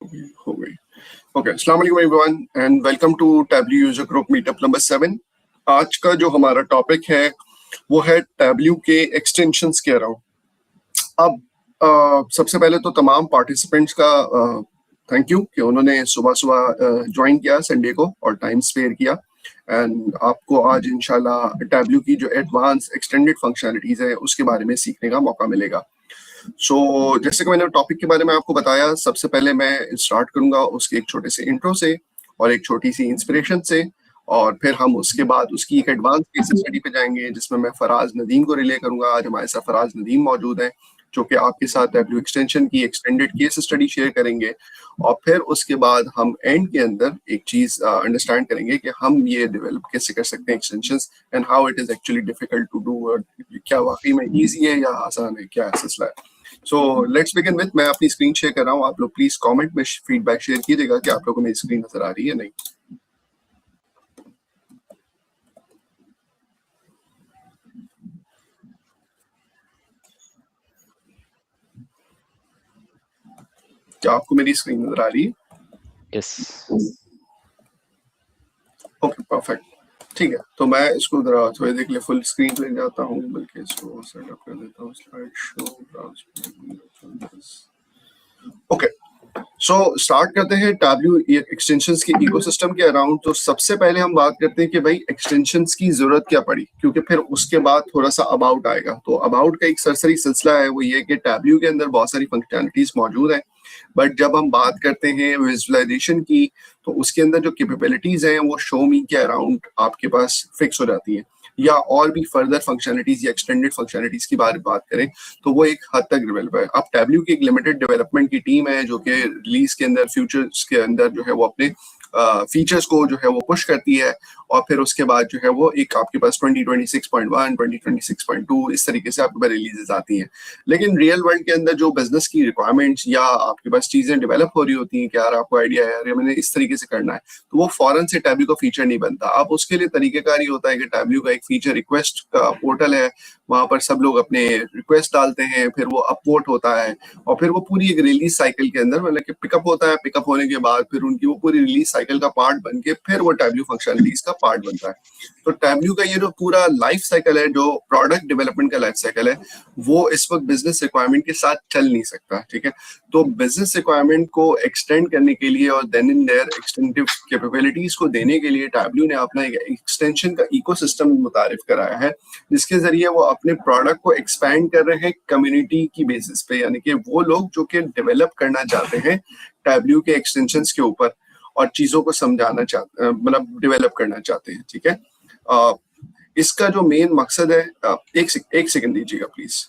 हो गई। ओके, अस्सलाम वालेकुम everyone and welcome to Tableau user group meetup number 7। आज का जो हमारा टॉपिक है वो है टैब्ल्यू के एक्सटेंशंस के अराउंड। अब सबसे पहले तो तमाम पार्टिसिपेंट्स का थैंक यू कि उन्होंने सुबह सुबह ज्वाइन किया संडे को और टाइम स्पेयर किया। एंड आपको आज इंशाल्लाह टैब्ल्यू की जो एडवांस एक्सटेंडेड फंक्शनलिटीज है उसके बारे में सीखने का मौका मिलेगा। जैसे कि मैंने टॉपिक के बारे में आपको बताया, सबसे पहले मैं स्टार्ट करूंगा उसके एक छोटे से इंट्रो से और एक छोटी सी इंस्पिरेशन से, और फिर हम उसके बाद उसकी एक एडवांस केस स्टडी पे जाएंगे जिसमें मैं फराज नदीम को रिले करूंगा। आज हमारे साथ फराज नदीम मौजूद हैं जो कि आपके साथ टैब्ल्यू एक्सटेंशन की एक्सटेंडेड केस स्टडी शेयर करेंगे। और फिर उसके बाद हम एंड के अंदर एक चीज अंडरस्टैंड करेंगे कि हम ये डेवलप कैसे कर सकते हैं extensions and how it is actually difficult to do. क्या वाकई में ईजी है या आसान है, क्या सिलसिला है। सो लेट्स बिगिन विद, मैं अपनी स्क्रीन शेयर कर रहा हूँ। आप लोग प्लीज कमेंट में फीडबैक शेयर कीजिएगा कि आप लोगों को मेरी स्क्रीन नजर आ रही है नहीं। क्या आपको मेरी स्क्रीन नजर आ रही है? यस। ओके, परफेक्ट, ठीक है। तो मैं इसको जरा थोड़ी देर के लिए फुल स्क्रीन पे जाता हूँ, बल्कि इसको सेटअप कर देता हूँ slide show. Okay, so start करते हैं टैब्ल्यू एक्सटेंशंस के इकोसिस्टम के अराउंड। तो सबसे पहले हम बात करते हैं कि भाई एक्सटेंशंस की जरूरत क्या पड़ी, क्योंकि फिर उसके बाद थोड़ा सा अबाउट आएगा। तो अबाउट का एक सरसरी सिलसिला है, वो ये कि टैब्ल्यू के अंदर बहुत सारी फंक्शनैलिटीज मौजूद हैं, बट जब हम बात करते हैं विजुअलाइजेशन की तो उसके अंदर जो कैपेबिलिटीज हैं वो शो मी के अराउंड आपके पास फिक्स हो जाती हैं। या और भी फर्दर फंक्शनलिटीज या एक्सटेंडेड फंक्शनलिटीज की बात करें तो वो एक हद तक डेवलप है। अब टैब्ल्यू की एक लिमिटेड डेवलपमेंट की टीम है जो कि रिलीज के अंदर फ्यूचर्स के अंदर जो है वो अपने फीचर्स को जो है वो पुश करती है, और फिर उसके बाद जो है वो एक आपके पास 2026.1 2026.2 इस तरीके से आपके पास रिलीजेस आती हैं। लेकिन रियल वर्ल्ड के अंदर जो बिजनेस की रिक्वायरमेंट्स या आपके पास चीजें डेवलप हो रही होती हैं कि यार आपको आइडिया है, यार मैंने इस तरीके से करना है, तो वो फौरन से टैब्ल्यू का फीचर नहीं बनता। अब उसके लिए तरीकेकार ये होता है कि टैब्ल्यू का एक फीचर रिक्वेस्ट का पोर्टल है, वहां पर सब लोग अपने रिक्वेस्ट डालते हैं, फिर वो अपवोट होता है, और फिर वो पूरी एक रिलीज साइकिल के अंदर मतलब कि पिकअप होता है। पिकअप होने के बाद फिर उनकी वो पूरी रिलीज साइकिल का पार्ट बन के फिर वो टैब्ल्यू फंक्शनलिटीज का पार्ट बनता है। तो टैब्ल्यू का ये जो पूरा लाइफ साइकिल है, जो प्रोडक्ट डेवलपमेंट का लाइफ साइकिल है, वो इस वक्त बिजनेस रिक्वायरमेंट के साथ चल नहीं सकता। ठीक है, तो बिजनेस रिक्वायरमेंट को एक्सटेंड करने के लिए और then in their extensive capabilities को देने के लिए टैब्ल्यू ने अपना एक एक्सटेंशन का इकोसिस्टम मुतारिफ कराया है, जिसके जरिए वो अपने प्रोडक्ट को एक्सपैंड कर रहे हैं कम्युनिटी की बेसिस पे। यानी कि वो लोग जो कि डेवलप करना चाहते हैं टैब्ल्यू के एक्सटेंशंस के ऊपर और चीजों को समझाना चाहते मतलब डेवलप करना चाहते हैं। ठीक है, इसका जो मेन मकसद है, एक सेकंड दीजिएगा प्लीज।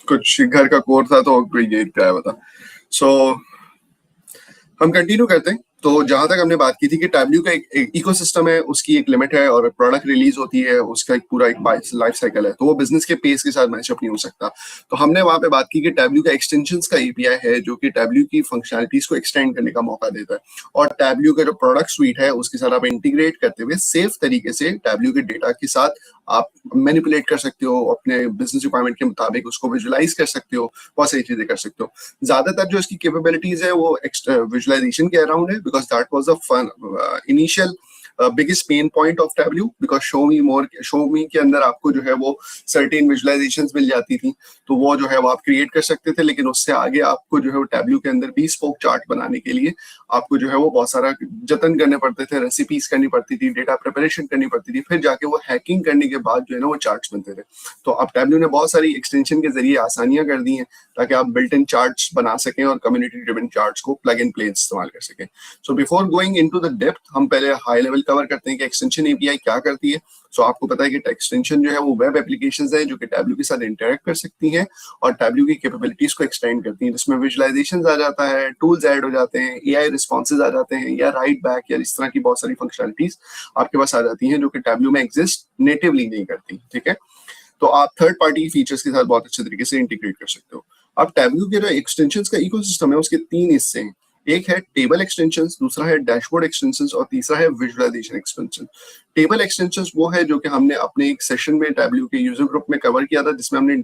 कुछ घर का कोर था तो ये क्या बता। सो हम कंटिन्यू करते हैं। तो जहां तक हमने बात की थी कि टैब्ल्यू का एक इकोसिस्टम है, उसकी एक लिमिट है और प्रोडक्ट रिलीज होती है, उसका एक पूरा एक लाइफ साइकिल है, तो वो बिजनेस के पेस के साथ मैचअप नहीं हो सकता। तो हमने वहां पे बात की कि टैब्ल्यू का एक्सटेंशंस का एपीआई है जो कि टैब्ल्यू की फंक्शनलिटीज को एक्सटेंड करने का मौका देता है, और टैब्ल्यू का जो प्रोडक्ट स्वीट है उसके साथ आप इंटीग्रेट करते हुए सेफ तरीके से टैब्ल्यू के डेटा के साथ आप मैनिपुलेट कर सकते हो, अपने बिजनेस रिक्वायरमेंट के मुताबिक उसको विजुलाइज कर सकते हो, बहुत सारी चीजें कर सकते हो। ज्यादातर जो इसकी कैपेबिलिटीज है वो विजुअलाइजेशन के अराउंड है, because that was a fun initial biggest pain point of Tableau, because show me के अंदर आपको जो है वो सर्टेन विजुअलाइजेशंस मिल जाती थी, तो वो जो है वो आप क्रिएट कर सकते थे, लेकिन उससे आगे आपको जो है वो टैब्ल्यू के अंदर भी स्पोक चार्ट बनाने के लिए आपको जो है वो बहुत सारा जतन करने पड़ते थे, रेसिपीज करनी पड़ती थी, डेटा प्रिपरेशन करनी पड़ती थी, फिर जाके वो हैकिंग करने के बाद जो है ना वो चार्ट्स बनते थे। तो अब टैब्ल्यू ने बहुत सारी एक्सटेंशन के जरिए आसानियां कर दी हैं ताकि आप बिल्ट इन चार्ट्स बना सकें और कम्युनिटी ड्रिवन चार्ट्स को प्लग एंड प्ले इस्तेमाल कर सकें। So before going into the depth, हम पहले हाई लेवल कवर करते हैं कि एक्सटेंशन एपीआई क्या करती है। सो आपको पता है कि एक्सटेंशन जो है वो वेब एप्लीकेशंस है जो कि टैब्ल्यू के साथ इंटरेक्ट कर सकती हैं और टैब्ल्यू की कैपेबिलिटीज को एक्सटेंड करती हैं, जिसमें विजुअलाइजेशंस आ जाता है, टूल्स ऐड हो जाते हैं, एआई रिस्पॉन्सेज आ जाते हैं, या राइट बैक या इस तरह की बहुत सारी फंक्शनलिटीज आपके पास आ जाती हैं जो कि टैब्ल्यू में एग्जिस्ट नेटिवली नहीं करती। ठीक है, तो आप थर्ड पार्टी फीचर्स के साथ बहुत अच्छे तरीके से इंटीग्रेट कर सकते हो। अब टैब्ल्यू के जो एक्सटेंशंस का इकोसिस्टम है उसके तीन हिस्से हैं। एक है टेबल एक्सटेंशंस, दूसरा है डैशबोर्ड एक्सटेंशंस और तीसरा है विजुअलाइजेशन एक्सटेंशन। टेबल एक्सटेंशंस वो है जो कि हमने अपने एक सेशन में टैब्ल्यू के यूजर ग्रुप में कवर किया था, जिसमें हमने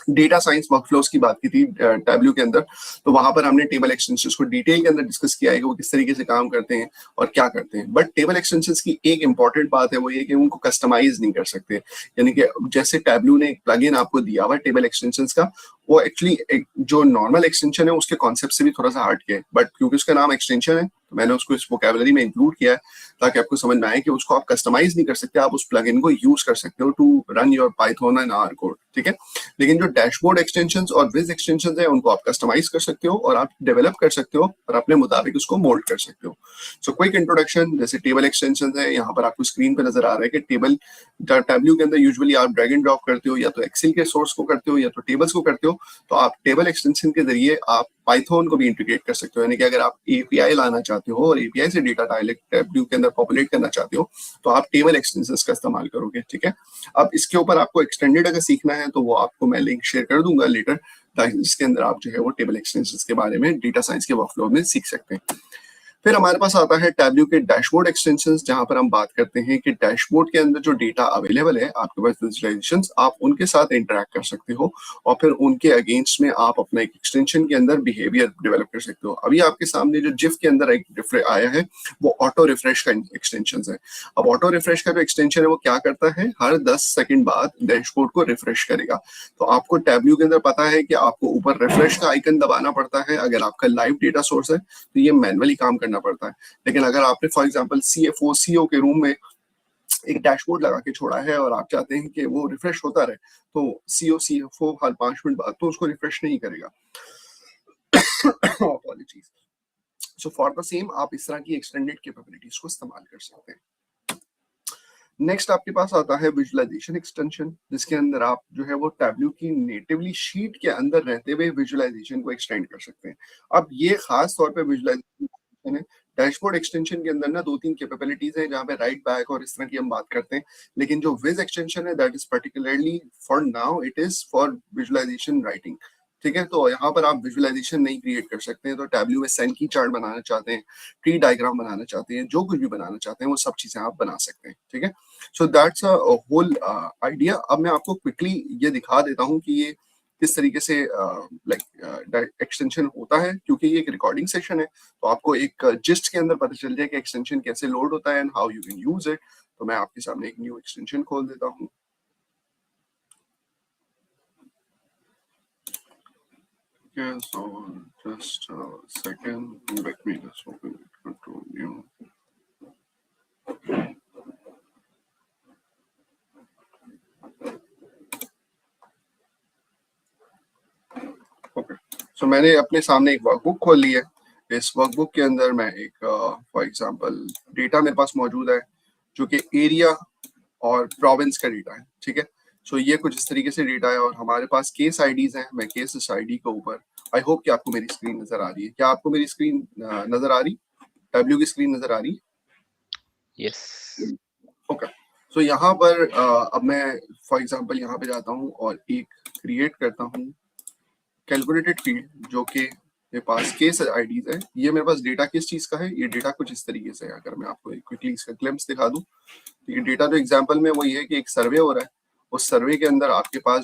डेटा साइंस वर्कफ्लोज की बात की थी टैब्ल्यू के अंदर। तो वहां पर हमने टेबल एक्सटेंशंस को डिटेल के अंदर डिस्कस किया है कि वो किस तरीके से काम करते हैं और क्या करते हैं। बट टेबल एक्सटेंशंस की एक इंपॉर्टेंट बात है वो ये कि उनको कस्टमाइज नहीं कर सकते, यानी कि जैसे टैब्ल्यू ने एक प्लगइन आपको दिया हुआ टेबल एक्सटेंशंस का, वो एक्चुअली जो नॉर्मल एक्सटेंशन है उसके कॉन्सेप्ट से भी थोड़ा सा हट के, बट क्योंकि उसका नाम एक्सटेंशन है तो मैंने उसको इस वोकैबुलरी में इंक्लूड किया है ताकि आपको समझ में आए कि उसको आप कस्टमाइज नहीं कर सकते, आप उस प्लगइन को यूज कर सकते हो to run your Python and R code. ठीक है, लेकिन जो डैशबोर्ड एक्सटेंशंस और विज एक्सटेंशंस है उनको आप कस्टमाइज कर सकते हो और आप डेवलप कर सकते हो और अपने मुताबिक उसको मोल्ड कर सकते हो। सो क्विक इंट्रोडक्शन, जैसे टेबल एक्सटेंशंस है, यहाँ पर आपको स्क्रीन पे नजर आ रहा है कि टेबल टैब्ल्यू के अंदर यूजुअली आप ड्रैग एंड ड्रॉप करते हो, या तो एक्सेल के सोर्स को करते हो या तो टेबल्स को करते हो। तो आप टेबल एक्सटेंशन के जरिए आप पाइथन को भी इंटीग्रेट कर सकते हो, यानी कि अगर आप एपीआई लाना चाहते हो और एपीआई से डेटा डायरेक्ट टैब्ल्यू के अंदर पॉपुलेट करना चाहते हो तो आप टेबल एक्सटेंशंस का इस्तेमाल करोगे। ठीक है, अब इसके ऊपर आपको एक्सटेंडेड अगर सीखना है तो वो आपको मैं लिंक शेयर कर दूंगा लेटर, ताकि जिसके अंदर आप जो है वो टेबल एक्सटेंशंस के बारे में डेटा साइंस के वर्कफ्लो में सीख सकते हैं। फिर हमारे पास आता है टैब्ल्यू के डैशबोर्ड एक्सटेंशंस, जहां पर हम बात करते हैं कि डैशबोर्ड के अंदर जो डेटा अवेलेबल है आपके पास विजुअलाइजेशंस, आप उनके साथ इंटरेक्ट कर सकते हो और फिर उनके अगेंस्ट में आप अपना एक एक्सटेंशन के अंदर बिहेवियर डेवलप कर सकते हो। अभी आपके सामने जो जिफ के अंदर एक आया है वो ऑटो रिफ्रेश का एक्सटेंशन है। अब ऑटो रिफ्रेश का जो एक्सटेंशन है वो क्या करता है, हर 10 सेकंड बाद डैशबोर्ड को रिफ्रेश करेगा। तो आपको टैब्ल्यू के अंदर पता है कि आपको ऊपर रिफ्रेश का आइकन दबाना पड़ता है अगर आपका लाइव डेटा सोर्स है, तो ये मैनुअली काम करना पड़ता है। लेकिन अगर आपने फॉर एग्जांपल सीएफओ सीओ के रूम में एक डैशबोर्ड लगा के छोड़ा है और आप चाहते हैं कि वो रिफ्रेश होता रहे, तो सीओ सीएफओ हर 5 मिनट बाद तो उसको रिफ्रेश नहीं करेगा। Apologies. So for the same आप इस तरह की एक्सटेंडेड कैपेबिलिटीज को इस्तेमाल कर सकते हैं। नेक्स्ट आपके पास आता है विजुअलाइजेशन एक्सटेंशन, जिसके अंदर आप जो है वो टैब्ल्यू की नेटिवली शीट के अंदर रहते हुए विजुअलाइजेशन को एक्सटेंड कर सकते हैं। अब ये खास तौर पे विजुअलाइजेशन है। डैशबोर्ड एक्सटेंशन के अंदर ना 2-3 कैपेबिलिटीज हैं जहां पे राइट बैक और इस तरह की हम बात करते हैं, लेकिन जो विज एक्सटेंशन है that is particularly for now it is for visualisation writing. ठीक है, तो यहाँ पर आप विजुअलाइजेशन नहीं क्रिएट कर सकते हैं। तो टैब्ल्यू में सेंकी चार्ट बनाना चाहते हैं, ट्री डायग्राम बनाना चाहते हैं, जो कुछ भी बनाना चाहते हैं वो सब चीजें आप बना सकते हैं। ठीक है, so that's a whole idea. अब मैं आपको क्विकली ये दिखा देता हूँ कि ये किस तरीके से लाइक एक्सटेंशन होता है, क्योंकि ये एक रिकॉर्डिंग सेशन है तो आपको एक जिस्ट के अंदर पता चल जाए कि एक्सटेंशन कैसे लोड होता है and how you can use it. तो मैं आपके सामने एक न्यू एक्सटेंशन खोल देता हूँ। Okay, so just a second, let me just open it, control new. Okay, so मैंने अपने सामने एक वर्कबुक खोल ली है। इस वर्कबुक के अंदर मैं एक फॉर एग्जांपल डेटा मेरे पास मौजूद है जो कि एरिया और प्रोविंस का डेटा है, ठीक है। सो ये कुछ इस तरीके से डेटा है और हमारे पास केस आईडीज हैं। मैं केस आईडी के ऊपर, आई होप कि आपको मेरी स्क्रीन नजर आ रही है। क्या आपको मेरी स्क्रीन नजर आ रही, टैब्ल्यू की स्क्रीन नजर आ रही? यस। ओके, सो यहाँ पर अब मैं फॉर एग्जांपल यहाँ पे जाता हूँ और एक क्रिएट करता हूँ कैलकुलेटेड फील्ड, जो कि मेरे पास केस आईडीज है। ये मेरे पास डेटा किस चीज का है? ये डेटा कुछ इस तरीके से है। अगर मैं आपको क्विकली इसका ग्लिम्स दिखा दूं, तो ये डेटा जो एग्जांपल में वही है कि एक सर्वे हो रहा है। उस सर्वे के अंदर आपके पास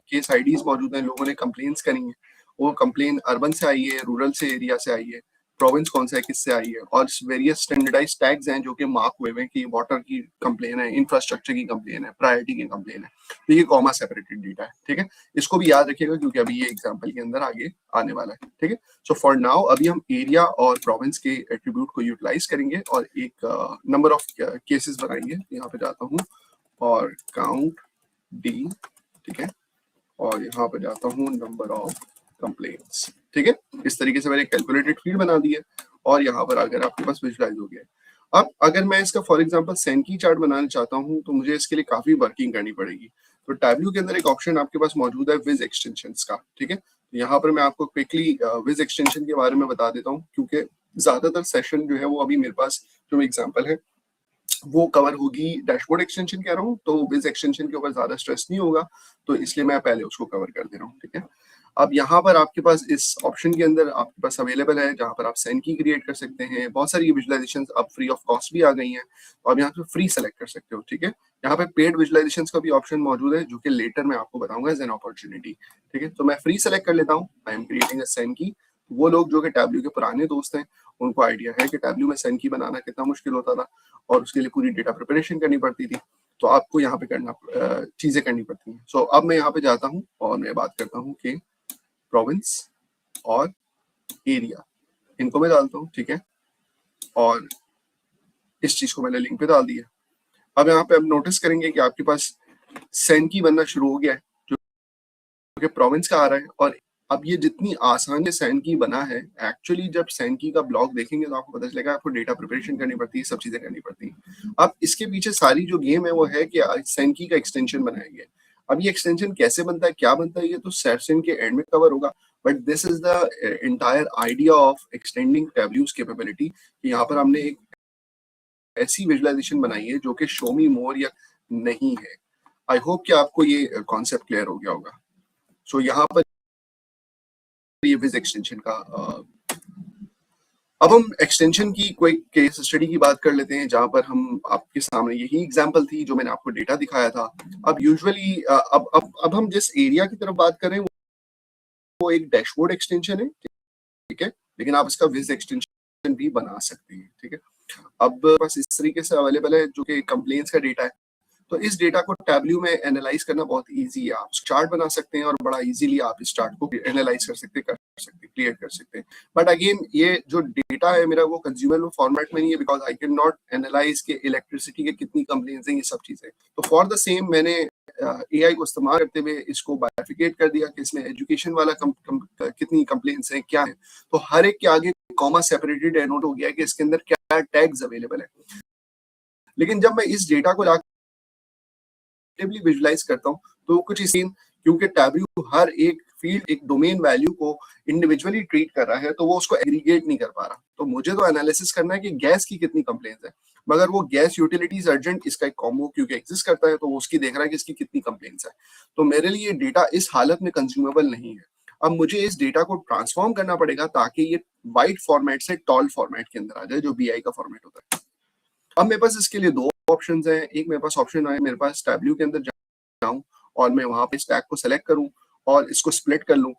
केस आईडीज मौजूद हैं, लोगों ने कंप्लेंट्स करी हैं। वो कंप्लेन अर्बन से आई है, रूरल से एरिया से आई है, प्रोविंस कौन सा है, किससे आई है, और वेरियस स्टैंडर्डाइज टैग्स हैं जो कि मार्क हुए हैं कि वाटर की कंप्लेन है, इंफ्रास्ट्रक्चर की कंप्लेन है, प्रायोरिटी की कंप्लेन है। तो ये कॉमा सेपरेटेड डेटा है, ठीक है। इसको भी याद रखिएगा क्योंकि अभी ये एग्जांपल के अंदर आगे आने वाला है, ठीक है। सो फॉर नाउ अभी हम एरिया और प्रोविंस के एट्रीब्यूट को यूटिलाइज करेंगे और एक नंबर ऑफ केसेस बनाएंगे। यहाँ पे जाता हूँ और काउंट डी, ठीक है, और यहाँ पे जाता हूँ नंबर ऑफ कंप्लेंट्स, ठीक है। इस तरीके से मैंने कैलकुलेटेड फील्ड बना दी है और यहाँ पर अगर आपके पास विजुअलाइज हो गया है। अब अगर मैं इसका फॉर एग्जांपल सैनकी चार्ट बनाना चाहता हूँ तो मुझे इसके लिए काफी वर्किंग करनी पड़ेगी। तो टैब्ल्यू के अंदर एक ऑप्शन आपके पास मौजूद है विज एक्सटेंशंस का, ठीक है। तो यहाँ पर मैं आपको क्विकली विज एक्सटेंशन के बारे में बता देता हूँ क्योंकि ज्यादातर सेशन जो है वो अभी मेरे पास जो एग्जाम्पल है वो कवर होगी। डैशबोर्ड एक्सटेंशन कह रहा हूँ तो विज एक्सटेंशन के ऊपर ज्यादा स्ट्रेस नहीं होगा, तो इसलिए मैं पहले उसको कवर कर दे रहा हूँ, ठीक है। अब यहाँ पर आपके पास इस ऑप्शन के अंदर आपके पास अवेलेबल है जहाँ पर आप सैनकी क्रिएट कर सकते हैं। बहुत सारी विजुलाइजेशन अब फ्री ऑफ कॉस्ट भी आ गई हैं, तो आप यहाँ पे फ्री सेलेक्ट कर सकते हो, ठीक है। यहाँ पे पेड विजुलाइजेशन का भी ऑप्शन मौजूद है जो कि लेटर मैं आपको बताऊंगा एज एन अपॉर्चुनिटी, ठीक है। तो मैं फ्री सेलेक्ट कर लेता हूँ, आई एम क्रिएटिंग अ सैनकी। वो लोग जो कि टैब्ल्यू के पुराने दोस्त हैं उनको आइडिया है कि टैब्ल्यू में सैनकी बनाना कितना मुश्किल होता था और उसके लिए पूरी डेटा प्रिपरेशन करनी पड़ती थी। तो आपको यहाँ पे करना चीजें करनी पड़ती हैं। सो अब मैं यहाँ पे जाता हूँ और मैं बात करता हूँ कि प्रोविंस और एरिया, इनको मैं डालता हूँ, ठीक है। और इस चीज को मैंने लिंक पे डाल दिया। अब यहाँ पे आप नोटिस करेंगे कि आपके पास सैनकी बनना शुरू हो गया है जो कि प्रोविंस का आ रहा है। और अब ये जितनी आसान से सैनकी बना है, एक्चुअली जब सैनकी का ब्लॉग देखेंगे तो आपको पता चलेगा आपको डेटा प्रिपरेशन करनी पड़ती है, सब चीजें करनी पड़ती हैं। अब इसके पीछे सारी जो गेम है वो है कि सैनकी का एक्सटेंशन बनाया गया। अब ये एक्सटेंशन कैसे बनता है, क्या बनता है, ये तो सेशन के एंड में कवर होगा, but this is the entire idea of extending Tableau's capability. यहाँ पर हमने एक ऐसी विजुअलाइजेशन बनाई है जो कि शो मी मोर या नहीं है। आई होप कि आपको ये कॉन्सेप्ट क्लियर हो गया होगा। सो यहाँ पर ये विज एक्सटेंशन का अब हम एक्सटेंशन की कोई केस स्टडी की बात कर लेते हैं जहां पर हम आपके सामने यही एग्जांपल थी जो मैंने आपको डेटा दिखाया था। अब यूजुअली अब हम जिस एरिया की तरफ बात करें वो एक डैशबोर्ड एक्सटेंशन है, ठीक है, लेकिन आप इसका विज एक्सटेंशन भी बना सकते हैं, ठीक है। अब बस इस तरीके से अवेलेबल है जो कि कंप्लेंट्स का डेटा है। तो इस डेटा को टैब्ल्यू में एनालाइज करना बहुत इजी है। आप चार्ट बना सकते हैं और बड़ा इजीली आप इस चार्ट को एनालाइज कर सकते हैं, क्रिएट कर सकते हैं। बट अगेन ये जो डेटा है मेरा वो कंज्यूमर फॉर्मेट में नहीं है because I can not analyse के इलेक्ट्रिसिटी के कितनी कंप्लेंट्स हैं, ये सब चीजें। तो फॉर द सेम मैंने एआई को इस्तेमाल करते हुए इसको बाइफिकेट कर दिया कि इसमें एजुकेशन वाला कितनी कंप्लेंट्स हैं, क्या है। तो हर एक के आगे कॉमा सेपरेटेड डिनोट हो गया कि इसके अंदर क्या टैग्स अवेलेबल है। लेकिन जब मैं इस डेटा को विजुलाइज करता हूँ तो कुछ इसी, क्योंकि टैब्ल्यू हर एक फील्ड एक डोमेन वैल्यू को इंडिविजुअली ट्रीट कर रहा है तो वो उसको एग्रीगेट नहीं कर पा रहा। तो मुझे तो एनालिसिस करना है कि गैस की कितनी कंप्लेंट्स है, मगर वो गैस यूटिलिटीज अर्जेंट इसका एक कॉम्बो क्योंकि एग्जिस्ट करता है तो वो उसकी देख रहा है कि इसकी कितनी कंप्लेंट्स है। तो मेरे लिए डेटा इस हालत में कंज्यूमेबल नहीं है। अब मुझे इस डेटा को ट्रांसफॉर्म करना पड़ेगा ताकि ये वाइट फॉर्मेट से टॉल फॉर्मेट के अंदर आ जाए जो बीआई का फॉर्मेट होता है। अब मेरे पास इसके लिए दो ऑप्शंस हैं। एक मेरे पास ऑप्शन है मेरे पास टैब्ल्यू के अंदर जाऊं और मैं वहां पे स्टैक को सेलेक्ट करूं और इसको स्प्लिट कर लूं।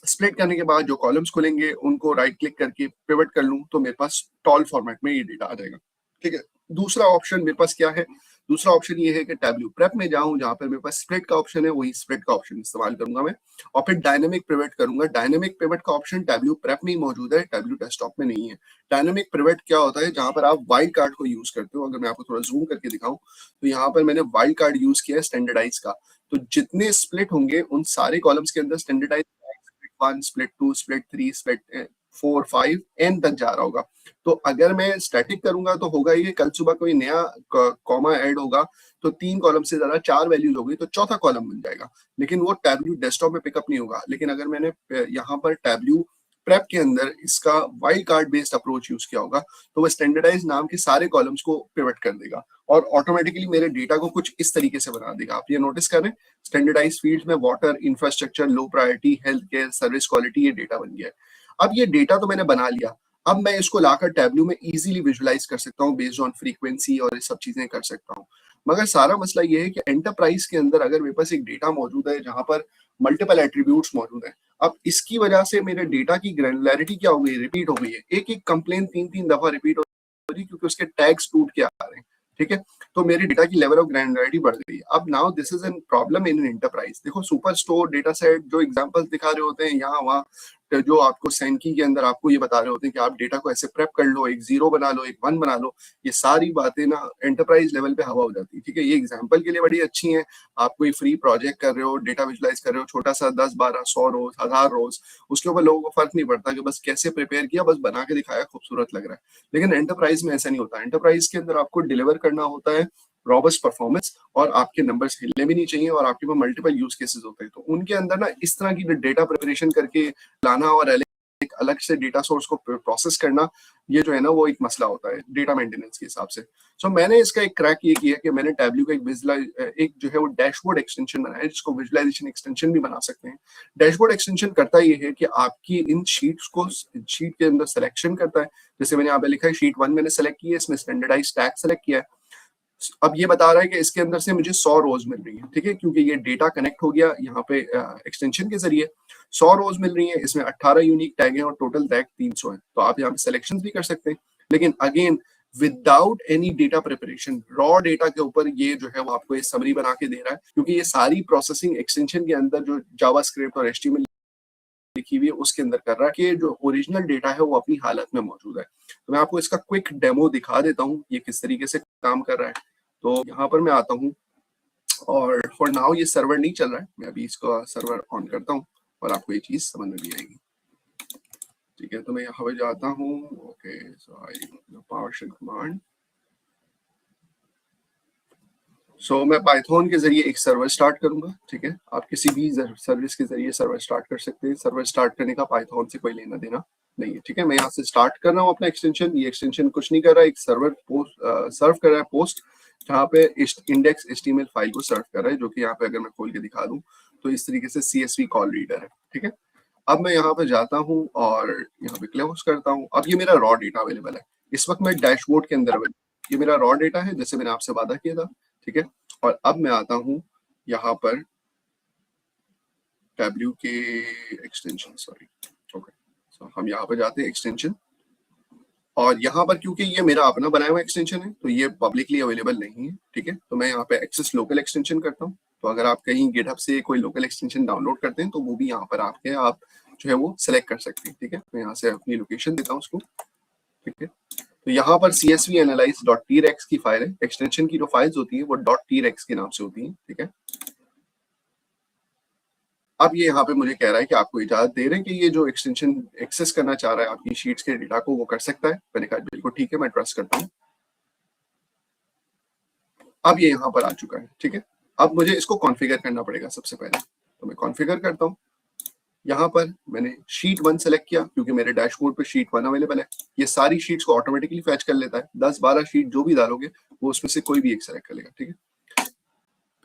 स्प्लिट करने के बाद जो कॉलम्स खुलेंगे उनको राइट क्लिक करके पिवट कर लूं तो मेरे पास टॉल फॉर्मेट में ये डेटा आ जाएगा, ठीक है। दूसरा ऑप्शन मेरे पास क्या है, दूसरा ऑप्शन ये है कि टैब्ल्यू प्रेप में जाऊं जहां पर मेरे पास स्प्लिट का ऑप्शन है, वही स्प्लिट का ऑप्शन इस्तेमाल करूंगा मैं और फिर डायनेमिक पिवट करूंगा। डायनेमिक पिवट का ऑप्शन टैब्ल्यू प्रेप में ही मौजूद है, टैब्ल्यू डेस्कटॉप में नहीं है। डायनेमिक पिवट क्या होता है, जहां पर आप वाइल्ड कार्ड को यूज करते हो। अगर मैं आपको थोड़ा जूम करके दिखाऊं तो यहाँ पर मैंने वाइल्ड कार्ड यूज किया है स्टैंडर्डाइज का। तो जितने स्प्लिट होंगे उन सारे कॉलम्स के अंदर standardise split 1, split 2, split 3, split 4 5 n तक जा रहा होगा। तो अगर मैं स्टैटिक करूंगा तो होगा ये, कल सुबह कोई नया कॉमा ऐड होगा तो 3 कॉलम से ज्यादा 4 वैल्यूज होगी तो चौथा कॉलम बन जाएगा, लेकिन वो टैबल्यू डेस्कटॉप में पिकअप नहीं होगा। लेकिन अगर मैंने यहाँ पर टैबल्यू प्रेप के अंदर इसका wild card based approach use किया होगा तो वो स्टैंडर्डाइज नाम के सारे कॉलम्स को पिवट कर देगा और ऑटोमेटिकली मेरे डेटा को कुछ इस तरीके से बना देगा। आप ये नोटिस कर रहे हैं, स्टैंडर्डाइज फील्ड्स में water, infrastructure, low priority, health care, service quality, ये डेटा बन गया है। अब ये डेटा तो मैंने बना लिया, अब मैं इसको लाकर टैबल्यू में इजीली विजुअलाइज कर सकता हूँ बेस्ड ऑन फ्रीक्वेंसी और ये सब चीजें कर सकता हूँ। मगर सारा मसला ये है कि एंटरप्राइज के अंदर अगर मेरे पास एक डेटा मौजूद है जहां पर मल्टीपल एट्रीब्यूट्स मौजूद है, अब इसकी वजह से मेरे डेटा की ग्रैनुलैरिटी क्या हो गई, रिपीट हो गई है। एक एक कंप्लेन 3 दफा रिपीट हो रही क्योंकि उसके टैग्स टूट के आ रहे हैं, ठीक है। तो मेरी डेटा की लेवल ऑफ ग्रैनुलैरिटी बढ़ गई। अब now this is N problem in enterprise. देखो सुपर स्टोर डेटा सेट जो एग्जांपल्स दिखा रहे होते हैं यहाँ वहाँ, जो आपको सैनकी के अंदर आपको ये बता रहे होते हैं कि आप डेटा को ऐसे प्रेप कर लो, एक 0 बना लो, एक 1 बना लो, ये सारी बातें ना एंटरप्राइज लेवल पे हवा हो जाती है, ठीक है। ये एग्जांपल के लिए बड़ी अच्छी है, आप कोई फ्री प्रोजेक्ट कर रहे हो, डेटा विजुलाइज कर रहे हो, छोटा सा 10 12 100 रोज 1000 रोज, उसके ऊपर लोगों को फर्क नहीं पड़ता कि बस कैसे प्रिपेयर किया, बस बना के दिखाया, खूबसूरत लग रहा है। लेकिन एंटरप्राइज में ऐसा नहीं होता। एंटरप्राइज के अंदर आपको डिलीवर करना होता है रॉबस्ट परफॉर्मेंस और आपके नंबर्स हिलने भी नहीं चाहिए और आपके पास मल्टीपल यूज केसेस होते हैं। तो उनके अंदर ना इस तरह की डेटा प्रिपरेशन करके लाना और एक अलग से डेटा सोर्स को प्रोसेस करना, ये जो है ना वो एक मसला होता है डेटा मेंटेनेंस के हिसाब से। सो मैंने इसका एक क्रैक ये किया कि मैंने टैबल्यू का एक जो है वो डैशबोर्ड एक्सटेंशन बनाया जिसको विजुअलाइजेशन एक्सटेंशन भी बना सकते हैं। डैशबोर्ड एक्सटेंशन करता ये है कि आपकी इन शीट्स को शीट के अंदर सिलेक्शन करता है। जैसे मैंने यहाँ पे लिखा है शीट 1 मैंने सेलेक्ट की है, इसमें स्टैंडर्डाइज टैग सेलेक्ट किया है। अब ये बता रहा है कि इसके अंदर से मुझे 100 रोज मिल रही है, ठीक है, क्योंकि ये डेटा कनेक्ट हो गया यहाँ पे एक्सटेंशन के जरिए। 100 रोज मिल रही है, इसमें 18 यूनिक टैग हैं और टोटल टैग 300 है। तो आप यहाँ पे सिलेक्शन भी कर सकते हैं, लेकिन again without any data preparation, raw data के ऊपर ये जो है वो आपको ये समरी बना के दे रहा है, क्योंकि ये सारी प्रोसेसिंग एक्सटेंशन के अंदर जो जावास्क्रिप्ट और एचटीएमएल लिखी हुई है उसके अंदर कर रहा है कि जो ओरिजिनल डेटा है वो अपनी हालत में मौजूद है। तो मैं आपको इसका क्विक डेमो दिखा देता हूँ ये किस तरीके से काम कर रहा है। तो यहाँ पर मैं आता हूँ और फॉर नाउ ये सर्वर नहीं चल रहा है, मैं अभी इसको सर्वर ऑन करता हूँ और आपको ये चीज समझ में भी आएगी, ठीक है। तो मैं यहाँ पे जाता हूँ, ओके, सो आई पावरशेल कमांड। सो मैं पाइथन के जरिए एक सर्वर स्टार्ट करूंगा, ठीक है। आप किसी भी सर्विस के जरिए सर्वर स्टार्ट कर सकते हैं। सर्वर स्टार्ट करने का पाइथन से कोई लेना देना नहीं है, ठीक है। मैं यहाँ से स्टार्ट कर रहा हूँ अपना एक्सटेंशन। ये एक्सटेंशन कुछ नहीं कर रहा है, एक सर्वर पोस्ट सर्व कर रहा है पोस्ट, जहाँ पे इंडेक्स एचटीएमएल फाइल को सर्व कर रहा है, जो कि यहाँ पे अगर मैं खोल के दिखा दूं तो इस तरीके से CSV कॉल रीडर है, ठीक है। अब मैं यहाँ पे जाता हूँ और यहाँ पे क्लोज करता हूँ। अब ये मेरा रॉ डेटा अवेलेबल है इस वक्त, मैं डैशबोर्ड के अंदर ये मेरा रॉ डेटा है जैसे मैंने आपसे वादा किया था, ठीक है। और अब मैं आता हूँ यहाँ पर टैबल्यू के एक्सटेंशन, सॉरी, ओके, सो हम यहाँ पर जाते हैं एक्सटेंशन और यहाँ पर क्योंकि ये मेरा अपना बनाया हुआ एक्सटेंशन है तो ये पब्लिकली अवेलेबल नहीं है, ठीक है। तो मैं यहाँ पे एक्सेस लोकल एक्सटेंशन करता हूँ। तो अगर आप कहीं गिटहब से कोई लोकल एक्सटेंशन डाउनलोड करते हैं तो वो भी यहाँ पर आपके आप जो है वो सिलेक्ट कर सकते हैं, ठीक है। मैं यहाँ से अपनी लोकेशन देता हूँ उसको, ठीक है। तो यहाँ पर CSV analyze.trex की फाइल है, एक्सटेंशन की जो फाइल्स होती है वो .trex के नाम से होती है, ठीक है। अब ये यहाँ पे मुझे कह रहा है कि आपको इजाजत दे रहे हैं कि ये जो एक्सटेंशन एक्सेस करना चाह रहा है आपकी शीट्स के डेटा को वो कर सकता है। मैंने कहा बिल्कुल ठीक है, मैं ट्रस्ट करता हूँ। अब ये यहाँ पर आ चुका है, ठीक है। अब मुझे इसको कॉन्फ़िगर करना पड़ेगा सबसे पहले, तो मैं कॉन्फ़िगर करता हूँ। यहाँ पर मैंने शीट 1 सेलेक्ट किया क्योंकि मेरे डैशबोर्ड पे शीट 1 अवेलेबल है। ये सारी शीट्स को ऑटोमेटिकली फैच कर लेता है, 10-12 शीट जो भी डालोगे वो उसमें से कोई भी एक सेलेक्ट कर लेगा, ठीक है।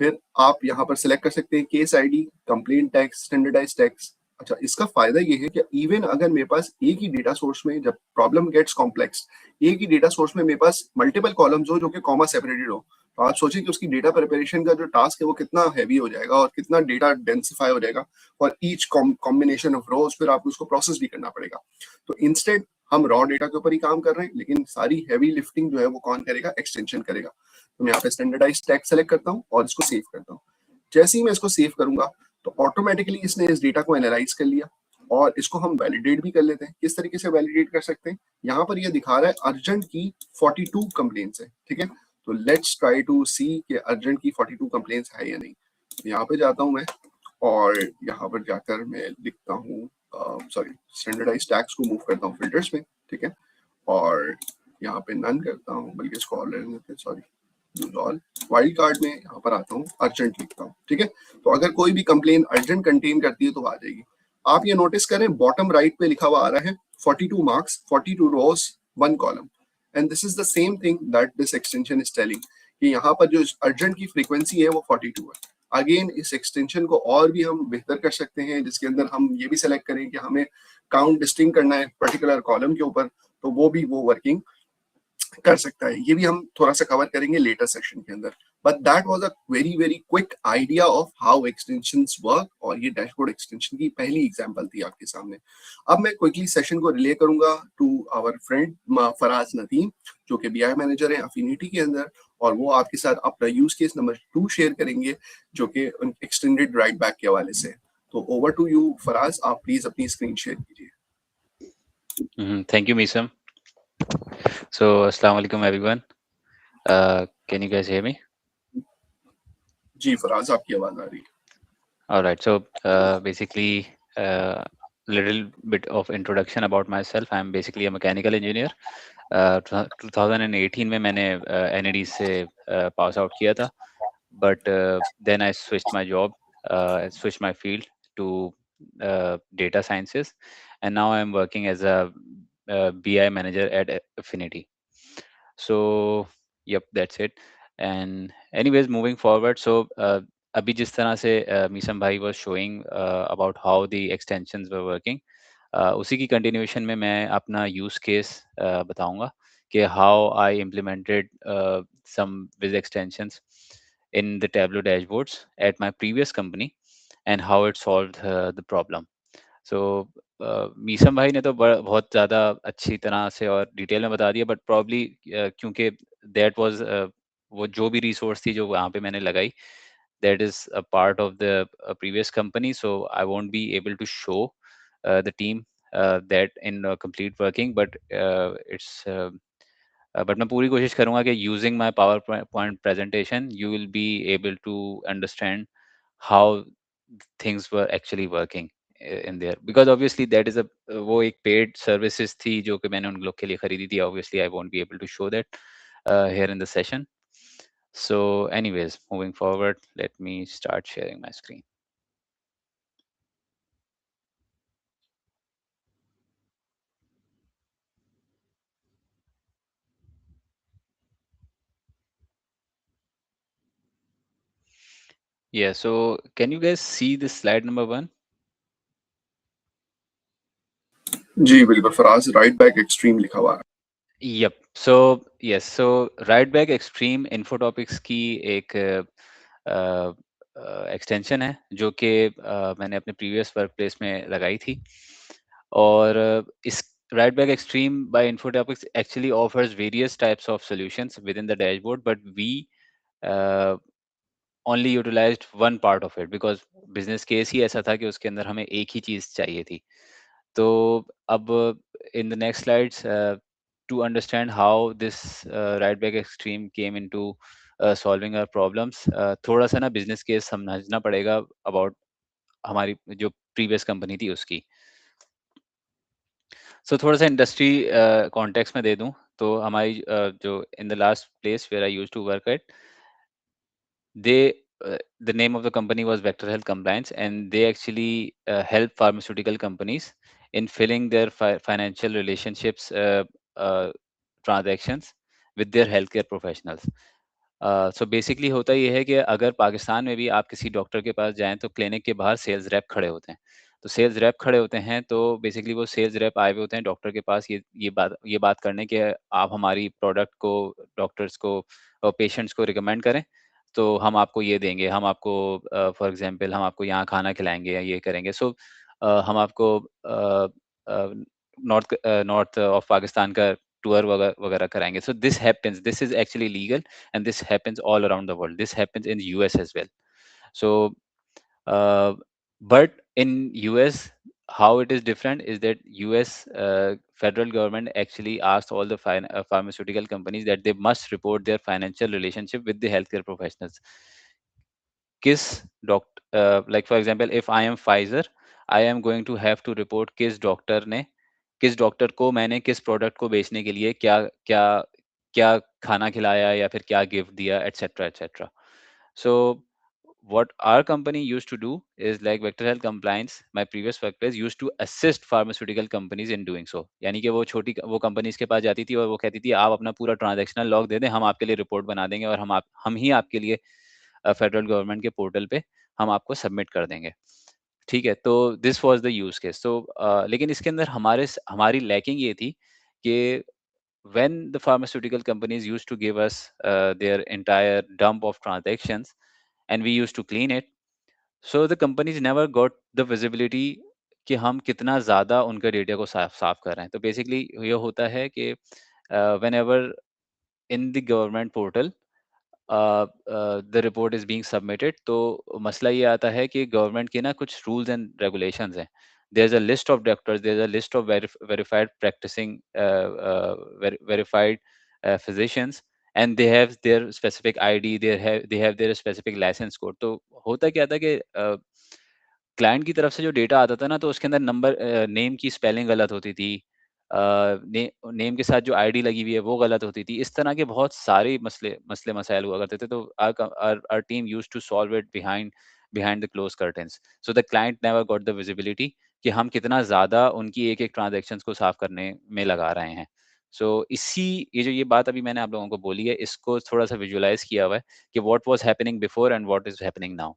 फिर आप यहाँ पर सिलेक्ट कर सकते हैं case ID, complaint text, standardise text. अच्छा, इसका फायदा ये है कि इवन अगर मेरे पास एक ही डेटा सोर्स में जब प्रॉब्लम गेट्स कॉम्प्लेक्स, एक ही डेटा सोर्स में मेरे पास मल्टीपल कॉलम्स हो जो कि कॉमा सेपरेटेड हो, तो आप सोचिए कि उसकी डेटा प्रिपरेशन का जो टास्क है वो कितना हैवी हो जाएगा और कितना डेटा डेंसिफाई हो जाएगा और ईच कॉम्बिनेशन ऑफ रोज फिर आपको उसको प्रोसेस भी करना पड़ेगा। तो इंस्टेड हम रॉ डेटा के ऊपर ही काम कर रहे हैं, लेकिन सारी हैवी लिफ्टिंग जो है वो कौन करेगा, एक्सटेंशन करेगा। तो मैं यहाँ पे स्टैंडर्डाइज टैग सेलेक्ट करता हूँ और इसको सेव करता हूँ। जैसे ही मैं इसको सेव करूंगा तो ऑटोमेटिकली इसने इस डेटा को एनालाइज कर लिया और इसको हम वैलिडेट भी कर लेते हैं। किस तरीके से वैलिडेट कर सकते हैं, यहाँ पर ये दिखा रहा है अर्जेंट की 42 कंप्लेंट्स है, ठीक है। तो लेट्स ट्राई टू सी कि अर्जेंट की 42 कंप्लेंट्स है या नहीं। तो यहाँ पे जाता हूँ मैं और यहाँ पर जाकर मैं लिखता हूँ सॉरी स्टैंडर्डाइज टैग्स को मूव करता हूँ फिल्टर्स में, ठीक है, और यहाँ पे नन करता हूँ, बल्कि इसको ऑल रहने देते हैं, sorry use all. Wild card में यहाँ पर आता हूँ, अर्जेंट लिखता हूँ, ठीक है। तो अगर कोई भी कंप्लेन अर्जेंट कंटेन करती है तो आ जाएगी। आप ये नोटिस करें बॉटम राइट पे लिखा हुआ आ रहा है 42 marks, 42 rows, 1 column, and this is the same thing that this extension is telling कि यहाँ पर जो अर्जेंट की फ्रीक्वेंसी है वो 42 है। अगेन इस एक्सटेंशन को और भी हम बेहतर कर सकते हैं, जिसके अंदर हम ये भी सेलेक्ट करें कि हमें काउंट डिस्टिंग करना है पर्टिकुलर कॉलम के ऊपर, तो वो भी वो वर्किंग कर सकता है। ये भी हम थोड़ा सा कवर करेंगे लेटर सेक्शन के अंदर। But that was a very very quick idea of how extensions work, और ये डैशबोर्ड एक्सटेंशन की पहली एग्जांपल थी आपके सामने। अब मैं क्विकली सेशन को रिले करूंगा to our friend Faraz Nadeem, जो कि बीआई मैनेजर है अफिनिटी के अंदर, और वो आपके साथ अपना यूज केस नंबर 2 शेयर करेंगे, जो कि एक्सटेंडेड राइट बैक के हवाले से। तो ओवर टू यू फराज, आप प्लीज अपनी स्क्रीन शेयर कीजिए। Thank you, Misam. So, Assalamu alaikum, everyone. Can you guys hear me? जी फराज, आपकी आवाज आ रही है। All right. So, basically, little bit of introduction about myself. I'm basically a mechanical engineer. 2018 में मैंने NAD से pass out किया था, but then I switched my job, I switched my field to data sciences, and now I'm working as a BI manager at Affinity. So, yep, that's it. And anyways, moving forward, so अभी जिस तरह से मीसम भाई was showing about how the extensions were working, उसी की continuation में मैं अपना use case बताऊंगा कि how I implemented some Wiz extensions in the Tableau dashboards at my previous company and how it solved the problem. सो मीसम भाई ने तो बहुत ज़्यादा अच्छी तरह से और डिटेल में बता दिया, बट प्रॉब्ली क्योंकि दैट वाज वो जो भी रिसोर्स थी जो वहाँ पे मैंने लगाई, that is a part of the previous company, so I won't be able to show the team that in complete working, but मैं पूरी कोशिश करूंगा कि using my PowerPoint presentation you will be able to understand how things were actually working in there, because obviously that is a वो एक paid services थी जो कि मैंने उन लोग के लिए खरीदी थी. Obviously I won't be able to show that here in the session. So anyways, moving forward, let me start sharing my screen. Yeah, so can you guys see this slide number 1? जी बिल्कुल Faraz, right back extreme लिखा हुआ है। Yep. So yes, so right back extreme info topics की एक extension है जो कि मैंने अपने प्रीवियस वर्क प्लेस में लगाई थी, और इस right back extreme by info topics actually offers various types of solutions within the dashboard, but we only utilized one part of it because business case ही ऐसा था कि उसके अंदर हमें एक ही चीज चाहिए थी. तो अब in the next slides, to understand how this right back extreme came into solving our problems, थोड़ा सा ना बिजनेस केस समझना पड़ेगा about हमारी जो प्रीवियस कंपनी थी उसकी. सो थोड़ा सा इंडस्ट्री कॉन्टेक्स्ट में दे दूं तो हमारी जो in the last place where I used to work at, they the name of the company was Vector Health Compliance, and they actually help pharmaceutical companies in filling their financial relationships uh, transactions with their healthcare professionals. So basically होता ये है कि अगर पाकिस्तान में भी आप किसी doctor के पास जाएं तो क्लिनिक के बाहर सेल्स रैप खड़े होते हैं. तो सेल्स रैप खड़े होते हैं तो बेसिकली वो सेल्स रैप आए हुए होते हैं डॉक्टर के पास ये बात करने के आप हमारी प्रोडक्ट को डॉक्टर्स को और पेशेंट्स को रिकमेंड करें, तो हम आपको ये देंगे, हम आपको फॉर एग्जांपल हम आपको यहाँ खाना खिलाएंगे या ये करेंगे. सो हम आपको नॉर्थ ऑफ पाकिस्तान का टूर वगैरह वगैरह कराएंगे. So this is actually legal, and this happens all around the world. This happens in US as well. So uh, but in US, how it is different is that US federal government actually asked all the pharmaceutical companies that they must report their financial relationship with the healthcare professionals. किस doctor, like for example, if I am Pfizer, I am going to have to report किस doctor को मैंने किस product को बेचने के लिए क्या क्या क्या खाना खिलाया या फिर क्या गिफ्ट दिया, etcetera etcetera. So what our company used to do is like Vector Health Compliance, my previous workplace used to assist pharmaceutical companies in doing so. यानी कि वो कंपनीज के पास जाती थी और वो कहती थी आप अपना पूरा ट्रांजैक्शनल लॉग दे दें, हम आपके लिए रिपोर्ट बना देंगे और हम ही आपके लिए फेडरल गवर्नमेंट के पोर्टल पे हम आपको सबमिट कर देंगे. ठीक है, तो this was the use case. तो लेकिन इसके अंदर हमारी लैकिंग ये थी कि when the pharmaceutical companies used to give us their entire dump of transactions and we used to clean it, so the companies never got the visibility कि हम कितना ज़्यादा उनके डेटा को साफ साफ कर रहे हैं. तो बेसिकली ये होता है कि whenever in the government portal the report is being submitted, तो मसला ये आता है कि गवर्नमेंट के ना कुछ रूल्स एंड रेगुलेशंस हैं. There is a list of doctors, there is a list of verified practising verified physicians, and they have their specific ID, they have their specific licence code. तो होता क्या था कि client की तरफ से जो डेटा आता था ना, तो उसके अंदर नंबर नेम की स्पेलिंग गलत होती थी, नेम के साथ जो आईडी लगी हुई है वो गलत होती थी. इस तरह के बहुत सारे मसले मसले मसाइल हुआ करते थे. तो our team used to solve it behind behind the close curtains, so the client never got the visibility कि हम कितना ज्यादा उनकी एक एक ट्रांजेक्शन को साफ करने में लगा रहे हैं. सो इसी ये बात अभी मैंने आप लोगों को बोली है, इसको थोड़ा सा विजुअलाइज किया हुआ है कि what was happening before and what is happening now.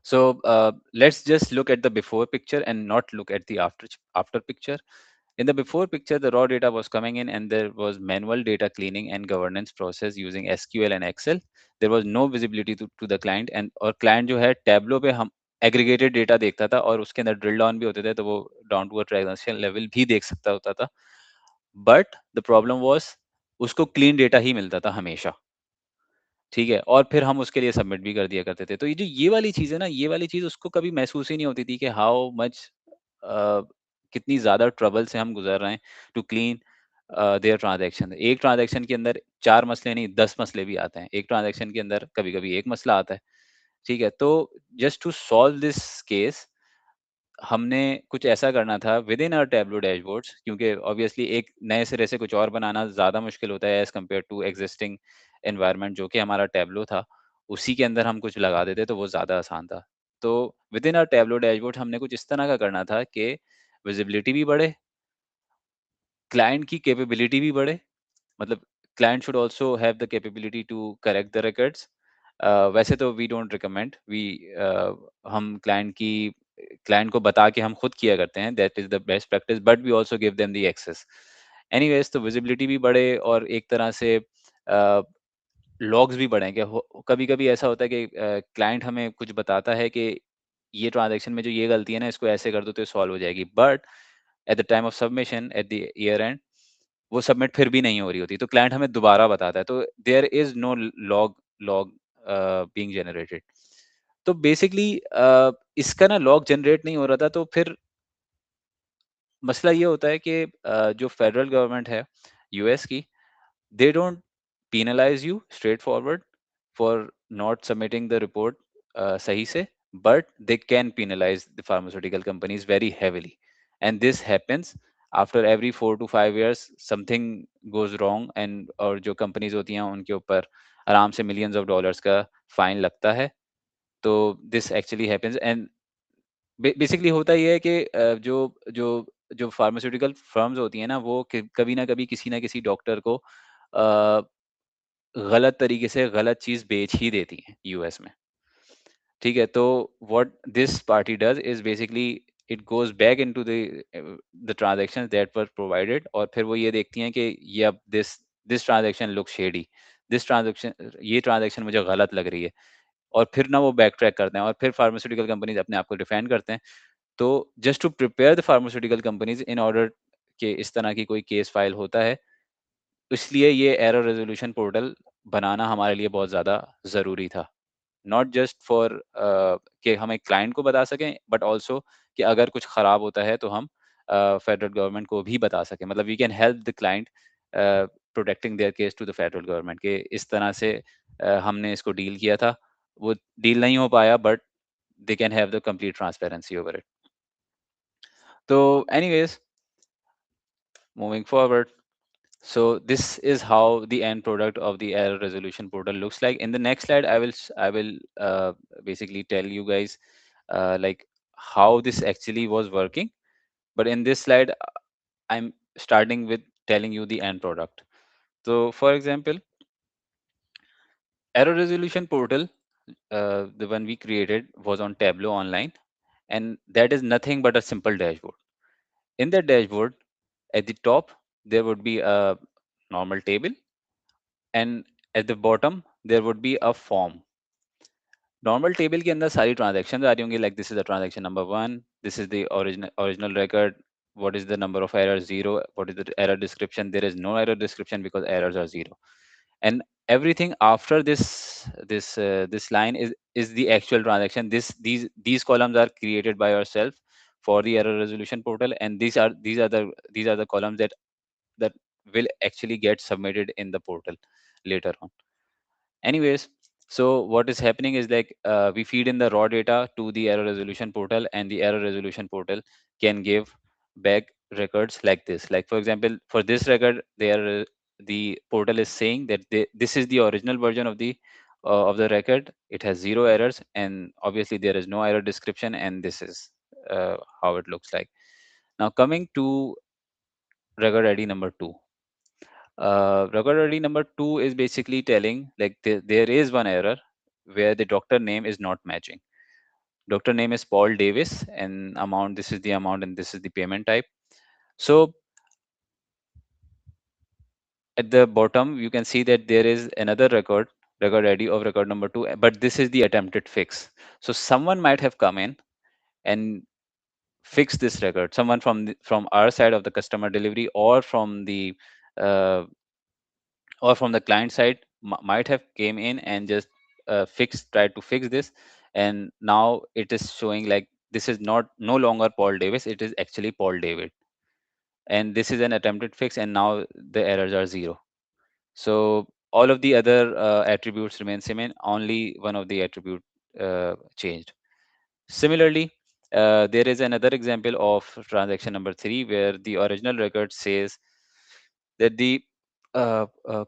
So let's just look at the before picture and not look at the after picture. In the before picture, the raw data was coming in and there was manual data cleaning and governance process using SQL and Excel. There was no visibility to the client, and और client जो है Tableau पे हम aggregated data देखता था और उसके अंदर drill down भी होते थे, तो वो down to a transaction level भी देख सकता होता था. But the problem was उसको clean data ही मिलता था हमेशा. ठीक है, और फिर हम उसके लिए सबमिट भी कर दिया करते थे. तो ये वाली चीज़ है ना, ये वाली चीज़ उसको कभी महसूस ही नहीं होती थी कि हाउ मच कितनी ज़्यादा ट्रबल से हम गुज़र रहे हैं टू क्लीन देयर ट्रांज़ैक्शन. एक ट्रांज़ैक्शन के अंदर 4 मसले नहीं, 10 मसले भी आते हैं. एक ट्रांज़ैक्शन के अंदर कभी-कभी 1 मसला आता है. ठीक है, तो just to solve this case हमने कुछ ऐसा करना था within our Tableau dashboards, क्योंकि ऑब्वियसली एक नए सिरे से कुछ और बनाना ज़्यादा मुश्किल होता है as compare to existing environment जो कि हमारा टैबलो था, उसी के अंदर हम कुछ लगा देते तो वो ज़्यादा आसान था. तो within our Tableau dashboard हमने कुछ इस तरह का करना था कि विजिबिलिटी भी बढ़े, क्लाइंट की कैपेबिलिटी भी बढ़े. मतलब client should also have the capability to correct the records. वैसे तो वी डोंट रिकमेंड, हम क्लाइंट को बता के हम खुद किया करते हैं, that is the best practice, but we also give them the access. Anyways, तो विजिबिलिटी भी बढ़े और एक तरह से लॉग्स भी बढ़ें. कि कभी कभी ऐसा होता है कि क्लाइंट हमें कुछ बताता है कि ये ट्रांजैक्शन में जो ये गलती है ना, इसको ऐसे कर दो तो सॉल्व हो जाएगी, but at the time of submission at the year and वो सबमिट फिर भी नहीं हो रही होती, तो क्लाइंट हमें दोबारा बताता है. तो there is no log log being generated. तो बेसिकली इसका ना लॉग जनरेट नहीं हो रहा था, तो फिर मसला ये होता है कि जो फेडरल गवर्नमेंट है यूएस की, they don't penalize you straightforward for not submitting the report sahi se, but they can penalize the pharmaceutical companies very heavily, and this happens after every 4 to 5 years something goes wrong, and और जो companies होती हैं उनके ऊपर आराम से millions of dollars का fine लगता है. तो this actually happens, and basically होता ये है कि जो जो जो फार्मास्यूटिकल फर्म्स होती हैं ना, वो कभी ना कभी किसी ना किसी डॉक्टर को गलत तरीके से गलत चीज बेच ही देती हैं यूएस में. ठीक है, तो what this party does is basically it goes back into the transactions that were provided, और फिर वो ये देखती हैं कि ये अब this transaction look shady, this transaction ये ट्रांजैक्शन मुझे गलत लग रही है, और फिर ना वो बैक ट्रैक करते हैं और फिर फार्मास्यूटिकल कंपनीज अपने आप को डिफेंड करते हैं. तो just to prepare the pharmaceutical companies in order कि इस तरह की कोई केस फाइल होता है, इसलिए ये एरर रेजोल्यूशन पोर्टल बनाना हमारे लिए बहुत ज़्यादा ज़रूरी था. नॉट जस्ट फॉर कि हम एक क्लाइंट को बता सकें, बट ऑल्सो कि अगर कुछ ख़राब होता है तो हम फेडरल गवर्नमेंट को भी बता सकें. मतलब we can help the client protecting their case to the federal government, के इस तरह से हमने इसको डील किया था. वो डील नहीं हो पाया, but they can have the complete transparency over it. So anyways, moving forward, so this is how the end product of the error resolution portal looks like. In the next slide, I will basically tell you guys like how this actually was working. But in this slide, I'm starting with telling you the end product. So for example, error resolution portal, the one we created was on Tableau Online, and that is nothing but a simple dashboard. In that dashboard, at the top, there would be a normal table, and at the bottom, there would be a form. Normal table के अंदर सारी transaction आ रही होंगी, like this is the transaction number 1, this is the original record, what is the number of errors, 0, what is the error description, there is no error description because errors are 0, and everything after this line is the actual transaction. These columns are created by yourself for the error resolution portal, and these are the columns that will actually get submitted in the portal later on. Anyways, so what is happening is like we feed in the raw data to the error resolution portal, and the error resolution portal can give back records like this. Like for example, for this record, the portal is saying that this is the original version of the record. It has 0 errors, and obviously there is no error description, and this is how it looks like. Now coming to record ID number 2. Record ID number 2 is basically telling like there is one error where the doctor name is not matching. Doctor name is Paul Davis, and amount, this is the amount, and this is the payment type. So at the bottom, you can see that there is another record ID of record number 2, but this is the attempted fix. So someone might have come in and fixed this record. Someone from our side of the customer delivery, uh, or from the client side, might have came in and just tried to fix this, and now it is showing like this is no longer Paul Davis, it is actually Paul David, and this is an attempted fix, and now the errors are 0. So all of the other attributes remain same, and only one of the attribute changed. Similarly, there is another example of transaction number 3 where the original record says that the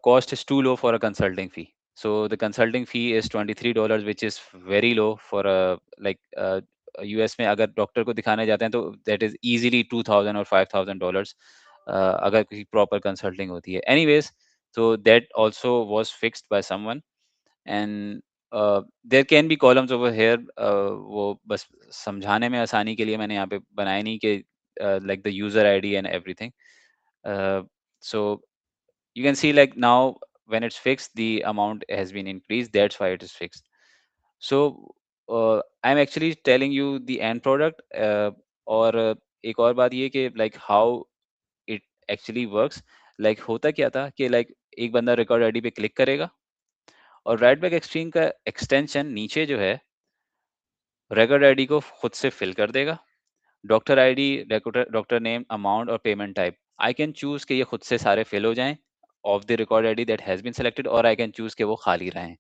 cost is too low for a consulting fee. So the consulting fee is $23, which is very low for a like US में अगर doctor को दिखाने जाते हैं तो that is easily 2000 or $5000 अगर कोई proper consulting होती है. Anyways, so that also was fixed by someone, and there can be columns over here. वो बस समझाने में आसानी के लिए मैंने यहाँ पे बनाया नहीं कि like the user ID and everything. So you can see like now when it's fixed, the amount has been increased, that's why it is fixed. So I'm actually telling you the end product, और एक और बात ये कि like how it actually works. Like होता क्या था कि like एक बंदा रिकॉर्ड आईडी पे क्लिक करेगा, और राइट बैक एक्सट्रीम का एक्सटेंशन नीचे जो है रिकॉर्ड आईडी को खुद से फिल कर देगा. Doctor ID, doctor name, amount और payment type, I can choose कि ये खुद से सारे फिल हो जाएं of the record ID that has been selected, और आई कैन चूज कि वो खाली रहें.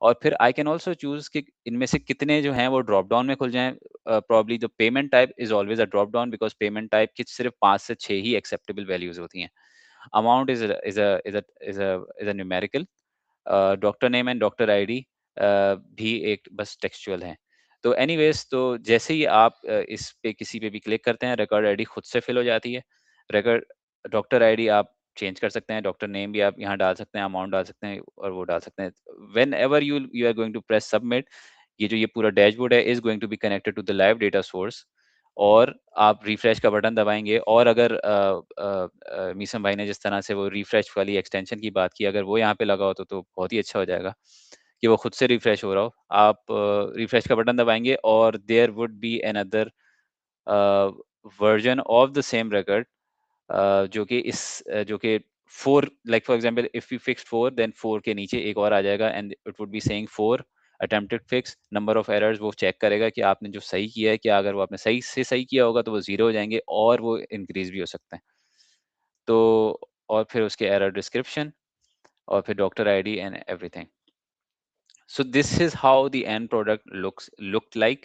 और फिर आई कैन ऑल्सो चूज कि इनमें से कितने जो हैं वो ड्रॉप डाउन में खुल जाएं. Probably the payment type is always a drop down, because payment type की सिर्फ 5 से 6 ही एक्सेप्टेबल वैल्यूज होती हैं. Amount is a numerical. Doctor name and doctor ID भी एक बस टेक्सचुअल है. तो एनीवेज, तो जैसे ही आप इस पे किसी पे भी क्लिक करते हैं, रिकॉर्ड आईडी खुद से फिल हो जाती है. रिकॉर्ड डॉक्टर आईडी आप चेंज कर सकते हैं, डॉक्टर नेम भी आप यहाँ डाल सकते हैं, अमाउंट डाल सकते हैं, और वो डाल सकते हैं. Whenever you are going to press submit, ये पूरा डैशबोर्ड है is going to be connected to the live data source, और आप रिफ्रेश का बटन दबाएंगे. और अगर मीसम भाई ने जिस तरह से वो रिफ्रेश वाली एक्सटेंशन की बात की, अगर वो यहाँ पे लगा हो तो बहुत ही अच्छा हो जाएगा कि वो खुद से रिफ्रेश हो रहा हो. आप रिफ्रेश का बटन दबाएंगे और there would be another version of the same record, जो कि 4, like for example if you fix 4, then 4 के नीचे एक और आ जाएगा, and it would be saying 4 attempted fix, number of errors वो चेक करेगा कि आपने जो सही किया है क्या. अगर वो आपने सही से सही किया होगा तो वो 0 हो जाएंगे, और वो इंक्रीज भी हो सकते हैं. तो और फिर उसके एरर डिस्क्रिप्शन, और फिर doctor ID and everything. So this is how the end product looked like.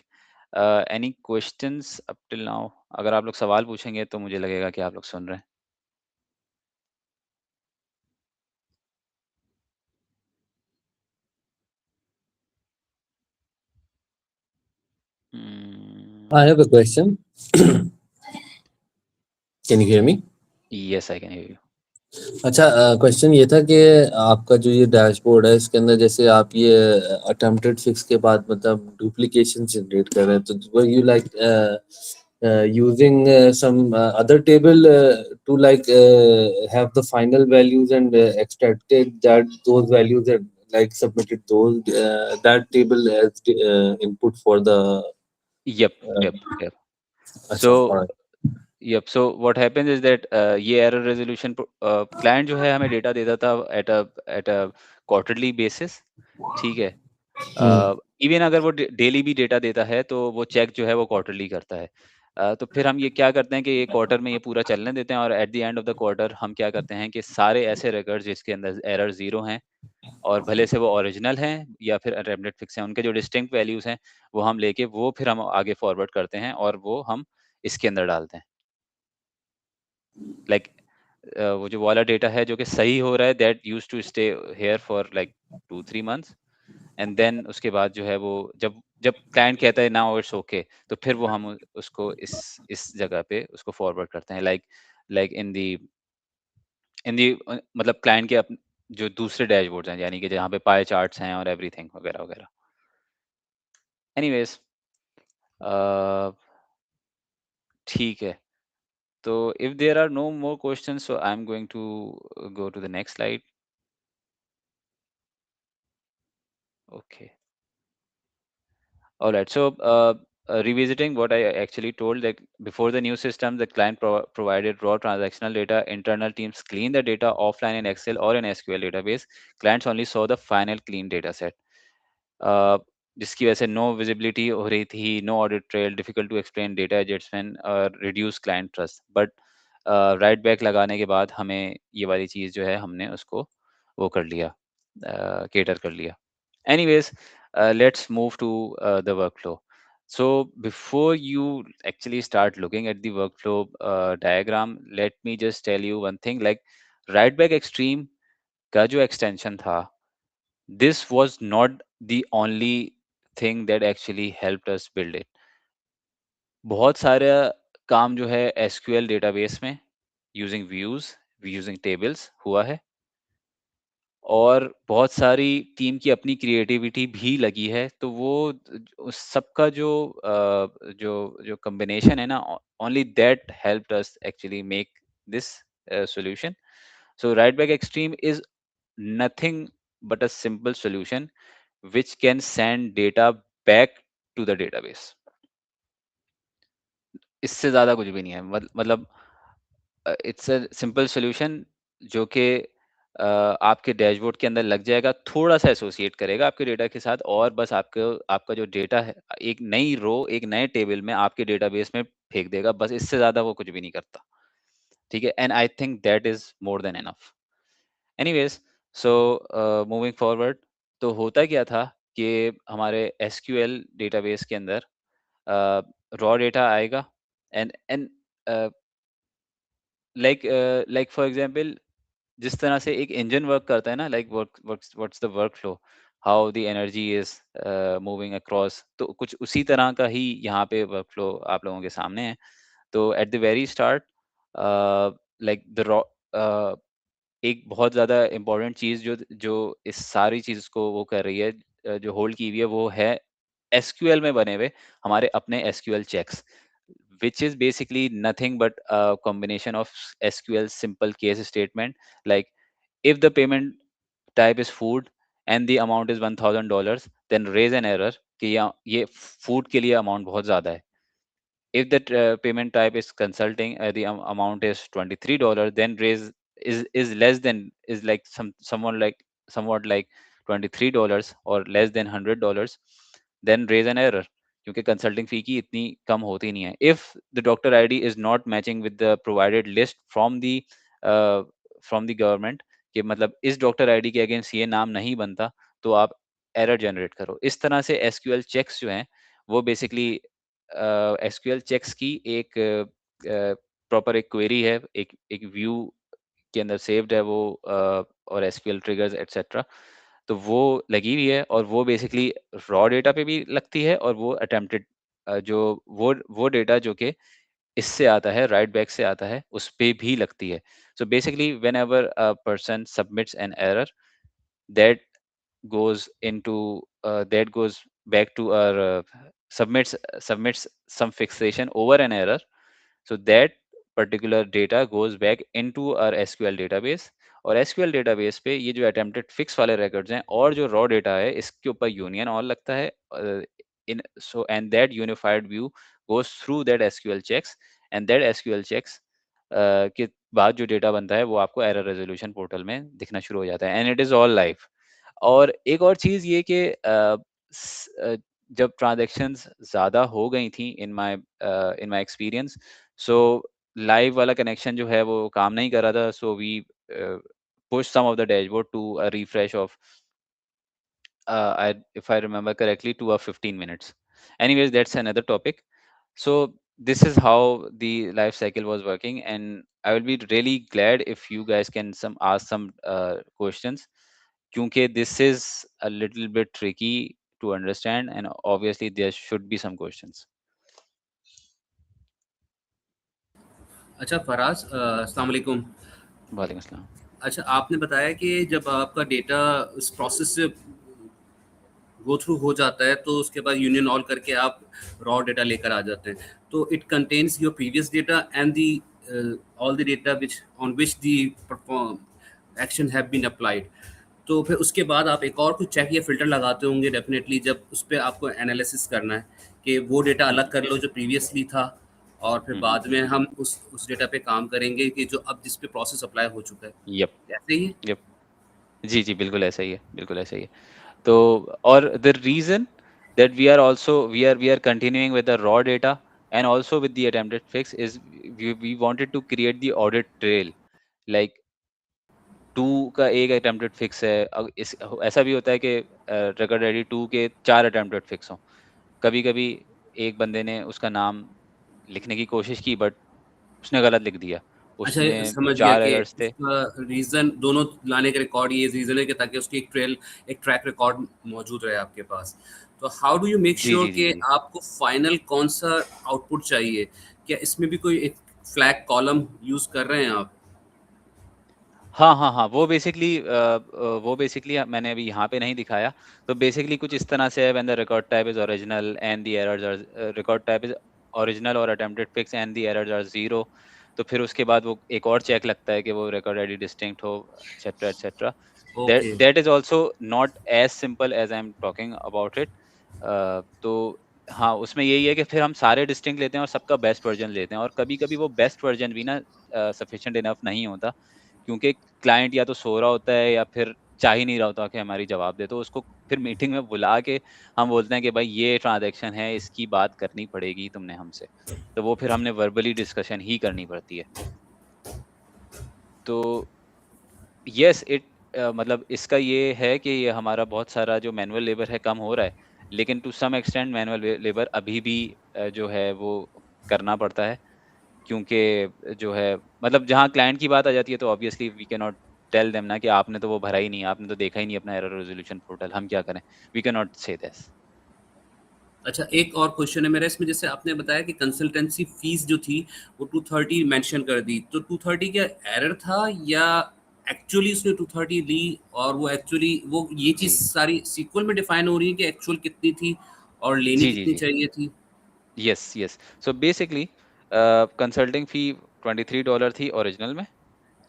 Any questions up till now? अगर आप लोग सवाल पूछेंगे तो मुझे लगेगा कि आप लोग सुन रहे हैं। I have a question. Can you hear me? Yes, I can hear you. अच्छा, क्वेश्चन ये था कि आपका जो ये डैशबोर्ड है इसके अंदर जैसे आप ये अटेम्प्टेड फिक्स के बाद मतलब डुप्लीकेशन जनरेट कर रहे हैं, तो were you like using some other table to like have the final values and extracted that those values and like submitted those that table as input for the yep, yep, yep. अच्छा, so alright. Yep, so what happens is that ये error resolution client जो है हमें data देता था at a quarterly basis, ठीक है? Even अगर वो डेली भी डेटा देता है तो वो चेक जो है वो क्वार्टरली करता है। तो फिर हम ये क्या करते हैं कि ये क्वार्टर में ये पूरा चलने देते हैं और at the end of the quarter हम क्या करते हैं कि सारे ऐसे रिकॉर्ड्स जिसके अंदर एरर ज़ीरो हैं और भले से वो ओरिजिनल हैं या फिर अटेम्प्टेड फिक्स हैं, उनके जो डिस्टिंक्ट वैल्यूज़ हैं, वो हम लेके वो फिर हम आगे फॉरवर्ड करते हैं और वो हम इसके अंदर डालते हैं। लाइक वो जो वाला डेटा है जो कि सही हो रहा है that used to stay here for like 2-3 months, and then उसके बाद जो है वो जब जब क्लाइंट कहता है नाउ इट्स ओके, तो फिर वो हम उसको इस जगह पे उसको फॉरवर्ड करते हैं, लाइक इन दी मतलब क्लाइंट के जो दूसरे डैशबोर्ड्स हैं, यानी कि जहाँ पे पाई चार्ट्स हैं और एवरीथिंग वगैरह वगैरह। एनीवेज, ठीक है। तो if there are no more questions, so I am going to go to the next slide. Okay. All right. So, revisiting what I actually told, that before the new system, the client provided raw transactional data. Internal teams clean the data offline in Excel or in SQL database. Clients only saw the final clean data set. Uh, जिसकी वजह से no visibility हो रही थी, no audit trail, difficult to explain data adjustment और reduce client trust. But right back लगाने के बाद हमें ये वाली चीज़ जो है हमने उसको वो कर लिया, केटर कर लिया। Anyways, let's move to the workflow. So before you actually start looking at the workflow diagram, let me just tell you one thing. Like Writeback Extreme का जो extension था, this was not the only thing that actually helped us build it. बहुत सारा काम जो है SQL database में using views, using tables हुआ है, और बहुत सारी टीम की अपनी क्रिएटिविटी भी लगी है, तो वो उस सबका जो जो जो कॉम्बिनेशन है ना, only that helped us actually make this solution. So right back extreme is nothing but a simple solution which can send data back to the database. इससे ज्यादा कुछ भी नहीं है। मतलब इट्स अ सिंपल सॉल्यूशन जो कि आपके डैशबोर्ड के अंदर लग जाएगा, थोड़ा सा एसोसिएट करेगा आपके डेटा के साथ, और बस आपको आपका जो डेटा है एक नई रो एक नए टेबल में आपके डेटाबेस में फेंक देगा, बस इससे ज्यादा वो कुछ भी नहीं करता। ठीक है, and I think that is more than enough. Anyways, so moving forward, तो होता क्या था कि हमारे एसक्यूएल डेटाबेस के अंदर रॉ डेटा आएगा, एंड लाइक फॉर एग्जांपल, जिस तरह से एक इंजन वर्क करता है ना, like what's the work flow, how the energy is moving across, तो कुछ उसी तरह का ही यहाँ पे वर्क फ्लो आप लोगों के सामने है। तो at the very start, like the raw, एक बहुत ज़्यादा इम्पोर्टेंट चीज़ जो जो इस सारी चीज़ को वो कर रही है, जो होल्ड की हुई है, वो है एसक्यूएल में बने हुए हमारे अपने SQL checks, which is basically nothing but a combination of SQL simple case statement, like if the payment type is food and the amount is $1,000, then raise an error कि ये food के लिए amount बहुत ज़्यादा है। If the payment type is consulting, the amount is $23, then raise is less than, is like someone like somewhat like $23 or less than $100, then raise an error क्योंकि consulting फी की इतनी कम होती नहीं है। If the doctor ID is not matching with the provided list from the government, कि मतलब इस doctor ID के अगेंस्ट ये नाम नहीं बनता, तो आप एरर जनरेट करो। इस तरह से एसक्यूएल चेक्स जो हैं वो बेसिकली एसक्यूएल चेक्स की एक प्रॉपर एक क्वेरी है, एक व्यू के अंदर सेव्ड है वो, और एसक्यूएल ट्रिगर्स एटसेट्रा, तो वो लगी हुई है, और वो बेसिकली रॉ डेटा पे भी लगती है, और वो अटेम्प्टेड जो वो डेटा जो कि इससे आता है, राइट बैक से आता है, उस पे भी लगती है। So basically whenever a person submits an error, that that goes back to our submits some fixation over an error, so that particular data goes back into our SQL database, और SQL database पे ये जो attempted fix वाले records हैं और जो raw data है इसके ऊपर union all लगता है, in so and that unified view goes through that SQL checks, and that SQL checks के बाद जो डेटा बनता है वो आपको एरर रेजोल्यूशन पोर्टल में दिखना शुरू हो जाता है, and it is all live. और एक और चीज ये कि जब ट्रांजैक्शंस ज्यादा हो गई थी in my experience, so live वाला कनेक्शन जो है वो काम नहीं कर रहा था, so we push some of the dashboard to a refresh of if I remember correctly, to a 15 minutes. Anyways, that's another topic. So this is how the life cycle was working, and I will be really glad if you guys can ask some questions. Kyunki this is a little bit tricky to understand, and obviously there should be some questions. अच्छा फराज, अस्सलाम वालेकुम। वालेकुम अस्सलाम। अच्छा, आपने बताया कि जब आपका डेटा इस प्रोसेस से गो थ्रू हो जाता है तो उसके बाद यूनियन ऑल करके आप रॉ डेटा लेकर आ जाते हैं, तो it contains your previous data and the all the data which on which the action have been applied. तो फिर उसके बाद आप एक और कुछ चेक या फिल्टर लगाते होंगे डेफिनेटली, जब उस पर आपको एनालिसिस करना है कि वो डेटा अलग कर लो जो प्रीवियसली था, और फिर बाद में हम उस डेटा पे काम करेंगे कि जो अब जिस पे प्रोसेस अप्लाई हो चुका है। यप ऐसे ही है? यप जी जी, बिल्कुल ऐसा ही है, बिल्कुल ऐसा ही है। तो और the reason that we are continuing with the raw data and also with the attempted fix is we wanted to create the audit trail, like 2 का एक attempted fix है, ऐसा भी होता है कि record ID 2 के 4 attempted fix हों। कभी कभी एक बंदे ने उसका नाम लिखने की कोशिश की बट उसने गलत लिख दिया, अच्छा, उसमें समझ गया 4 कि एरर्स थे। उसका रीज़न दोनों लाने का रिकॉर्ड ये रीज़न है कि ताकि उसकी एक ट्रैक रिकॉर्ड मौजूद रहे आपके पास। तो हाउ डू यू मेक जी श्योर जी जी कि जी। आपको फाइनल कौन सा आउटपुट चाहिए? क्या इसमें भी कोई एक फ्लैग कॉलम यूज़ कर रहे हैं आप? हाँ, हाँ, हाँ, वो बेसिकली मैंने अभी यहाँ पे नहीं दिखाया। तो बेसिकली कुछ इस तरह से है, when the record type is original and the errors are record type is original और attempted fix and the errors are 0, तो फिर उसके बाद वो एक और चेक लगता है कि वो रिकॉर्ड आईडी डिस्टिंक्ट हो, etcetera, etcetera. That okay. That is also not as simple as I am talking about it. तो हाँ, उसमें यही है कि फिर हम सारे डिस्टिंक्ट लेते हैं और सबका बेस्ट वर्ज़न लेते हैं, और कभी-कभी वो बेस्ट वर्ज़न भी ना सफिशिएंट इनफ नहीं होता, क्योंकि क्लाइंट या तो सो रहा होता है या फिर चाह ही नहीं रहा होता कि हमारी जवाब दे, तो उसको फिर मीटिंग में बुला के हम बोलते हैं कि भाई ये ट्रांजैक्शन है, इसकी बात करनी पड़ेगी तुमने हमसे। तो वो फिर हमने वर्बली डिस्कशन ही करनी पड़ती है। तो यस मतलब इसका ये है कि ये हमारा बहुत सारा जो मैनुअल लेबर है कम हो रहा है, लेकिन to some extent manual labour अभी भी जो है वो करना पड़ता है, क्योंकि जो है मतलब जहाँ क्लाइंट की बात आ जाती है तो obviously we can not tell them ना कि आपने तो वो भरा ही नहीं, आपने तो देखा ही नहीं अपना एरर रेजोल्यूशन पोर्टल, हम क्या करें? वी कैन नॉट से दिस। अच्छा, एक और क्वेश्चन है मेरा इसमें, जैसे आपने बताया कि कंसल्टेंसी फीस जो थी वो 230 मेंशन कर दी, तो 230 क्या एरर था या एक्चुअली उसने 230 ली? और वो एक्चुअली वो ये चीज़ जी सारी सीक्वल में डिफाइन हो रही है कि एक्चुअल कितनी थी और लेनी जी जी कितनी जी। चाहिए थी? Yes yes. So basically consulting fee $23 थी ओरिजिनल में,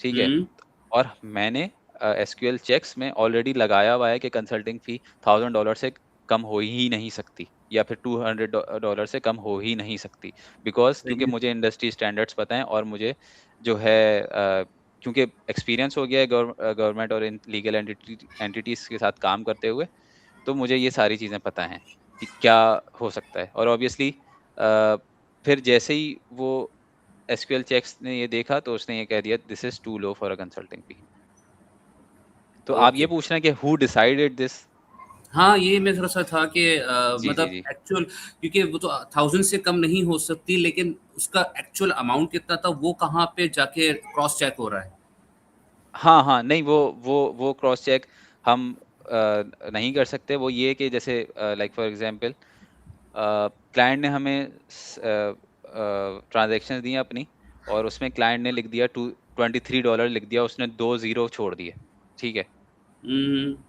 ठीक है? हुँ, और मैंने एसक्यूएल चेक्स में ऑलरेडी लगाया हुआ है कि कंसल्टिंग फी $1000 से कम हो ही नहीं सकती, या फिर $200 से कम हो ही नहीं सकती, बिकॉज सही क्योंकि है। मुझे इंडस्ट्री स्टैंडर्ड्स पता है, और मुझे जो है क्योंकि एक्सपीरियंस हो गया है गवर्नमेंट और लीगल एंटिटीज के साथ काम करते हुए, तो मुझे ये सारी चीज़ें पता हैं कि क्या हो सकता है। और ऑब्वियसली फिर जैसे ही वो एसक्यूएल चेक्स ने ये देखा तो उसने ये कह दिया this is too low for a consulting fee. तो आप ओके। ये पूछ रहे हैं कि हु डिसाइडेड दिस? हाँ, ये मैं थोड़ा-सा था कि जी, जी, मतलब जी। एक्चुअल, क्योंकि वो तो 1000 से कम नहीं हो सकती, लेकिन उसका एक्चुअल अमाउंट कितना था वो कहाँ पे जाके क्रॉस चेक हो रहा है? हाँ, हाँ, नहीं वो क्रॉस चेक हम नहीं कर सकते। वो ये कि जैसे लाइक फॉर एग्ज़ाम्पल क्लाइंट ने हमें ट्रांज़ैक्शंस दी अपनी, और उसमें क्लाइंट ने लिख दिया टू $23 लिख दिया, उसने 2 ज़ीरो छोड़ दिए, ठीक है? हुँ,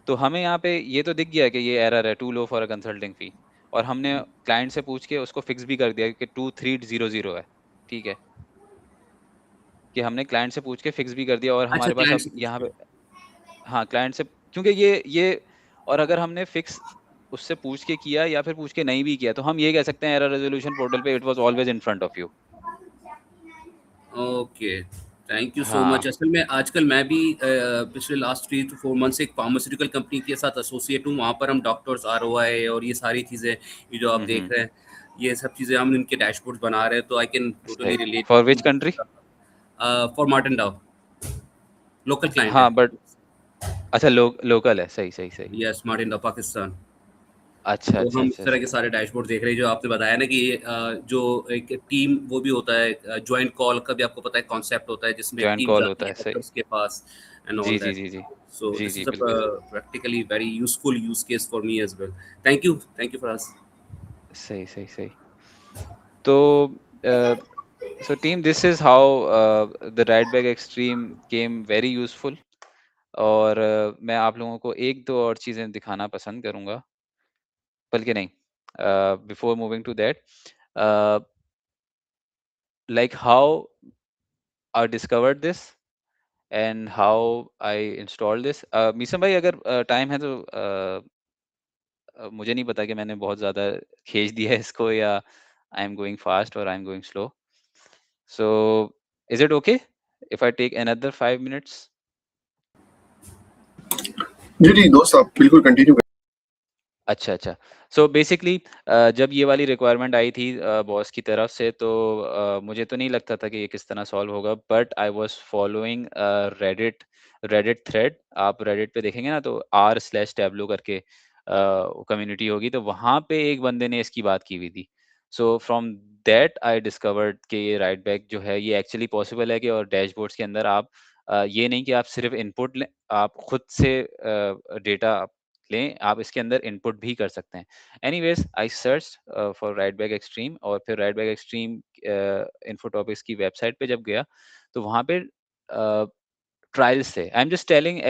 तो हमें यहाँ पे ये तो दिख गया कि ये एरर है, too low for a consulting fee, और हमने क्लाइंट से पूछ के उसको फिक्स भी कर दिया कि 2300 है, ठीक है? कि हमने क्लाइंट से पूछ के फिक्स भी कर दिया, और अच्छा, हमारे पास क्लाइंट अब से पूछ यहाँ के। पे हाँ, क्लाइंट से, क्योंकि ये और अगर हमने फिक्स उससे पूछ के किया या फिर पूछ के नहीं भी किया, तो हम ये कह सकते हैं एरर रेज़ोल्यूशन पोर्टल पे it was always in front of you. Okay, thank you सो हाँ। मच। असल में आजकल मैं भी पिछले लास्ट 3 टू 4 मंथ से एक फार्मास्यूटिकल कंपनी के साथ एसोसिएट हूँ। वहाँ पर हम डॉक्टर्स, आरओआई और ये सारी चीज़ें, ये जो आप हुँ, देख हुँ। रहे हैं, ये सब चीज़ें हम इनके डैशबोर्ड्स बना रहे हैं, तो आई कैन टोटली सही। Relate for to which country? This. For Martin Dow, local client हाँ, है। बट अच्छा, लोकल है, सही, सही, सही। यस, मार्टिन डाउ पाकिस्तान। अच्छा, तो अच्छा, हम अच्छा, इस तरह अच्छा। के सारे डैशबोर्ड देख रहे हैं, जो आपने बताया ना कि जो एक टीम वो भी होता है, जॉइंट कॉल का भी आपको पता है कॉन्सेप्ट होता है, जिसमें जॉइन टीम कॉल जाती होता है है, सही। डॉक्टर्स के पास एंड ऑल जी, जी, दैट। जी, जी। सो जी, दिस जी, इज अ बिल्कुल। Practically very useful use case for me as well. Thank you for us. सही, सही, सही। तो uh, so team, this is how the right back extreme came very useful, और मैं आप लोगों को एक दो और चीजें दिखाना पसंद करूंगा, बल्कि नहीं, before moving to that, like how I discovered this and how I install this. Misam भाई, अगर टाइम है तो मुझे नहीं पता कि मैंने बहुत ज्यादा खींच दिया है इसको, या आई एम गोइंग फास्ट और आई am going slow, so is it okay if I take another 5 minutes? जी जी दोस्त, आप बिल्कुल कंटिन्यू करें। अच्छा, अच्छा। सो बेसिकली जब ये वाली रिक्वायरमेंट आई थी बॉस की तरफ से, तो मुझे तो नहीं लगता था कि ये किस तरह सॉल्व होगा, but I was following Reddit Reddit thread. आप रेडिट पे देखेंगे ना, तो r/tableau करके कम्युनिटी होगी, तो वहाँ पे एक बंदे ने इसकी बात की हुई थी। So from that I discovered कि ये राइट बैक जो है ये एक्चुअली पॉसिबल है, कि और डैशबोर्ड्स के अंदर आप ये नहीं कि आप सिर्फ इनपुट लें, आप खुद से डेटा लें, आप इसके अंदर इनपुट भी कर सकते हैं। Anyways, I searched for right back extreme, और फिर राइट बैक एक्सट्रीम इन्फोटॉपिक्स की वेबसाइट पे जब गया, तो वहाँ पे ट्रायल्स थे। I am just telling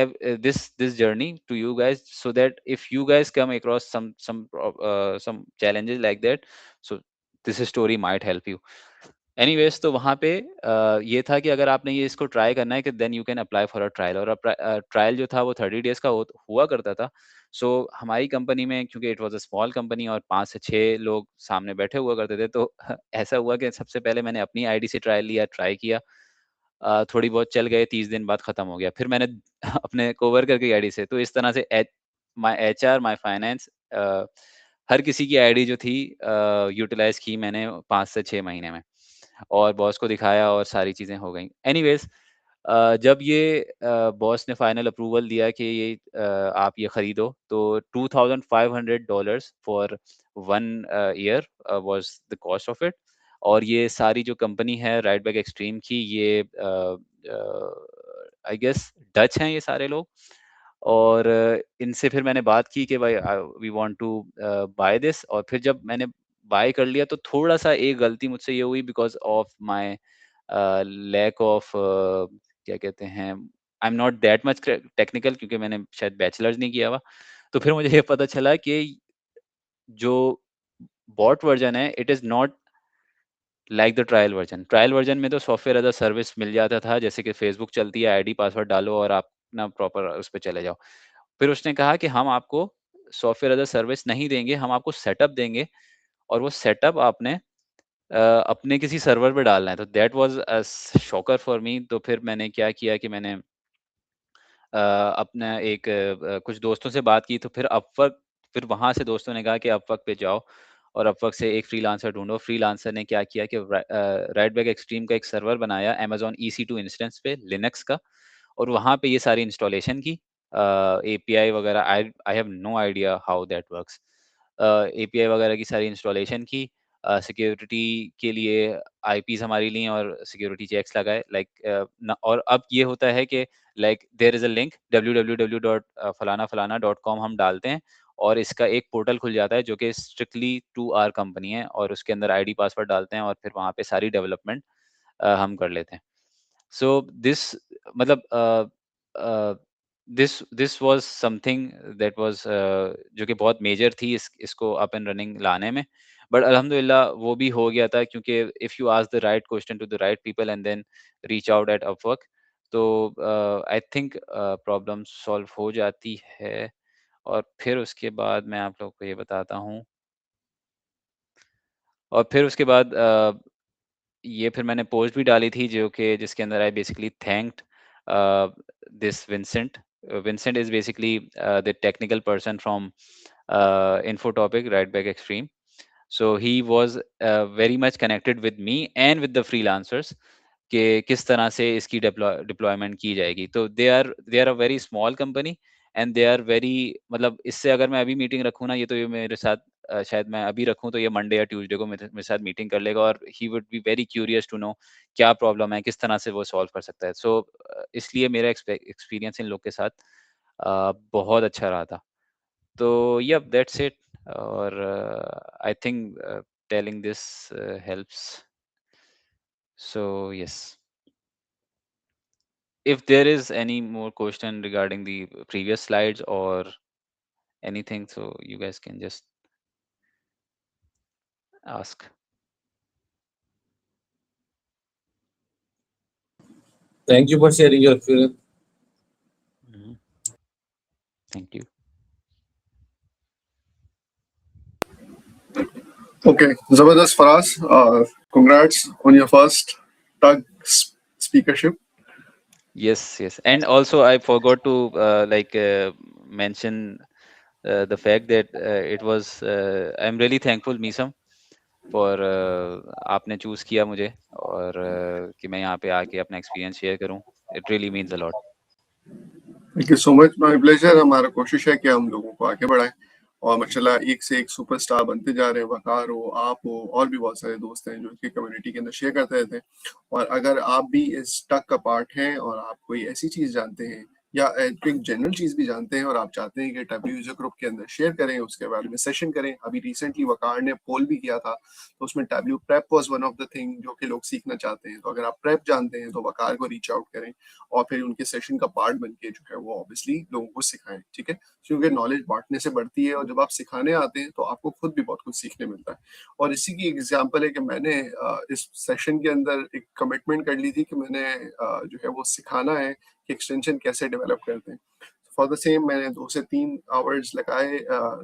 this journey to you guys, so that if you guys come across some challenges like that, so this story might help you. Anyways, तो वहाँ पे ये था कि अगर आपने ये इसको ट्राई करना है, कि then you can apply for a trial, और ट्रायल जो था वो 30 डेज का हुआ करता था। सो हमारी कंपनी में, क्योंकि it was a small company और 5 से 6 लोग सामने बैठे हुआ करते थे, तो ऐसा हुआ कि सबसे पहले मैंने अपनी आईडी से ट्रायल लिया, ट्राई किया, थोड़ी बहुत चल गए, 30 दिन बाद खत्म हो गया। फिर मैंने अपने कोवर्कर की आईडी से, तो इस तरह से माय एचआर, माय फाइनेंस, हर किसी की आईडी जो थी यूटिलाइज की मैंने 5 से 6 महीने में, और बॉस को दिखाया और सारी चीज़ें हो गईं। एनीवेज़, जब ये बॉस ने फाइनल अप्रूवल दिया कि ये आप ये खरीदो, तो $2500 for 1 year was the cost of it. और ये सारी जो कंपनी है राइट बैक एक्सट्रीम की, ये आई गेस डच हैं ये सारे लोग, और इनसे फिर मैंने बात की कि भाई we want to buy this, और फिर जब मैंने बाय कर लिया, तो थोड़ा-सा एक गलती मुझसे ये हुई, because of my lack of क्या कहते हैं, I am not that much technical, क्योंकि मैंने शायद बैचलर्स नहीं किया हुआ। तो फिर मुझे ये पता चला कि जो बॉट वर्ज़न है, it is not like the trial version. Trial version में तो सॉफ्टवेयर एज़ अ सर्विस मिल जाता था, जैसे कि फेसबुक चलती है, आईडी पासवर्ड डालो और आप ना प्रॉपर उस पे चले जाओ। फिर उसने कहा कि हम आपको सॉफ्टवेयर एज़ अ सर्विस नहीं देंगे, हम आपको सेटअप देंगे, और वो सेटअप आपने अपने किसी सर्वर पे डालना है। तो that was a shocker for me. तो फिर मैंने क्या किया कि मैंने अपना एक कुछ दोस्तों से बात की, तो फिर अपवर्क, फिर वहाँ से दोस्तों ने कहा कि अपवर्क पे जाओ, और अपवर्क से एक फ्रीलांसर ढूँढो। फ्रीलांसर ने क्या किया कि राइट बैक एक्सट्रीम का एक सर्वर बनाया अमेज़न EC2 इंस्टेंस पे लिनक्स का, और वहाँ पे ये सारी इंस्टॉलेशन की, API वगैरह, I have no idea how that works. API वगैरह की सारी इंस्टॉलेशन की, सिक्योरिटी के लिए IPs हमारी ली और सिक्योरिटी चेक्स लगाए, और अब ये होता है कि there is a link www.falana-falana.com हम डालते हैं और इसका एक पोर्टल खुल जाता है जो कि स्ट्रिक्टली टू आवर कंपनी है, और उसके अंदर ID पासवर्ड डालते हैं और फिर वहाँ पे सारी डेवलपमेंट हम कर लेते हैं। सो दिस मतलब this was something that was जो कि बहुत मेजर थी इसको अप एंड रनिंग लाने में, बट अल्हम्दुलिल्लाह वो भी हो गया था, क्योंकि if you ask the right question to the right people and then reach out at Upwork, तो आई थिंक प्रॉब्लम सॉल्व हो जाती है। और फिर उसके बाद मैं आप लोगों को ये बताता हूँ, और फिर उसके बाद ये फिर मैंने पोस्ट भी डाली थी जो कि जिसके अंदर I basically thanked this Vincent. Vincent is basically the technical person from Infotopic right back extreme. So he was very much connected with me and with the freelancers कि किस तरह से इसकी डिप्लॉयमेंट की जाएगी। तो they are a very small company and they are very, मतलब इससे अगर मैं अभी मीटिंग रखूँ ना, ये तो ये मेरे साथ शायद मैं अभी रखूँ तो ये मंडे या ट्यूसडे को मेरे साथ मीटिंग कर लेगा, और he would be very curious to know क्या प्रॉब्लम है, किस तरह से वो सॉल्व कर सकता है। सो इसलिए मेरा एक्सपीरियंस इन लोग के साथ बहुत अच्छा रहा था। तो yep, that's it. Or I think telling this helps. So yes, if there is any more question regarding the previous slides or anything, so you guys can just ask. Thank you for sharing your experience. Mhm. Thank you. Okay, Zabardast Faraz, congrats on your first TUG speakership. Yes, and also I forgot to mention the fact that it was I'm really thankful, Misam, for आपने choose किया मुझे, और कि मैं यहाँ पे आके अपना एक्सपीरियंस शेयर करूँ। It really means a lot. Thank you so much, my pleasure. हमारा कोशिश है कि हम लोगों को आगे बढ़ाएं और माशाल्लाह एक से एक सुपरस्टार बनते जा रहे हैं। वकार हो, आप हो, और भी बहुत सारे दोस्त हैं जो इसकी कम्युनिटी के अंदर शेयर करते रहते हैं। और अगर आप भी इस टक का पार्ट हैं और आप कोई ऐसी चीज जानते हैं या एक जनरल चीज भी जानते हैं और आप चाहते हैं कि टैबलू यूजर ग्रुप के अंदर शेयर करें, उसके बारे में सेशन करें। अभी रिसेंटली वकार ने पोल भी किया था, तो उसमें tableau prep was one of the thing जो कि लोग सीखना चाहते हैं। तो अगर आप प्रेप जानते हैं तो वकार को रीच आउट करें और फिर उनके सेशन का पार्ट बन के जो है वो ऑब्वियसली लोगों को सिखाएं, ठीक है? क्योंकि नॉलेज बांटने से बढ़ती है और जब आप सिखाने आते हैं तो आपको खुद भी बहुत कुछ सीखने मिलता है। और इसी की एग्जांपल है कि मैंने इस सेशन के अंदर एक कमिटमेंट कर ली थी कि मैंने जो है वो सिखाना है कि एक्सटेंशन कैसे डेवलप करते हैं। फॉर द सेम मैंने 2 से 3 आवर्स लगाए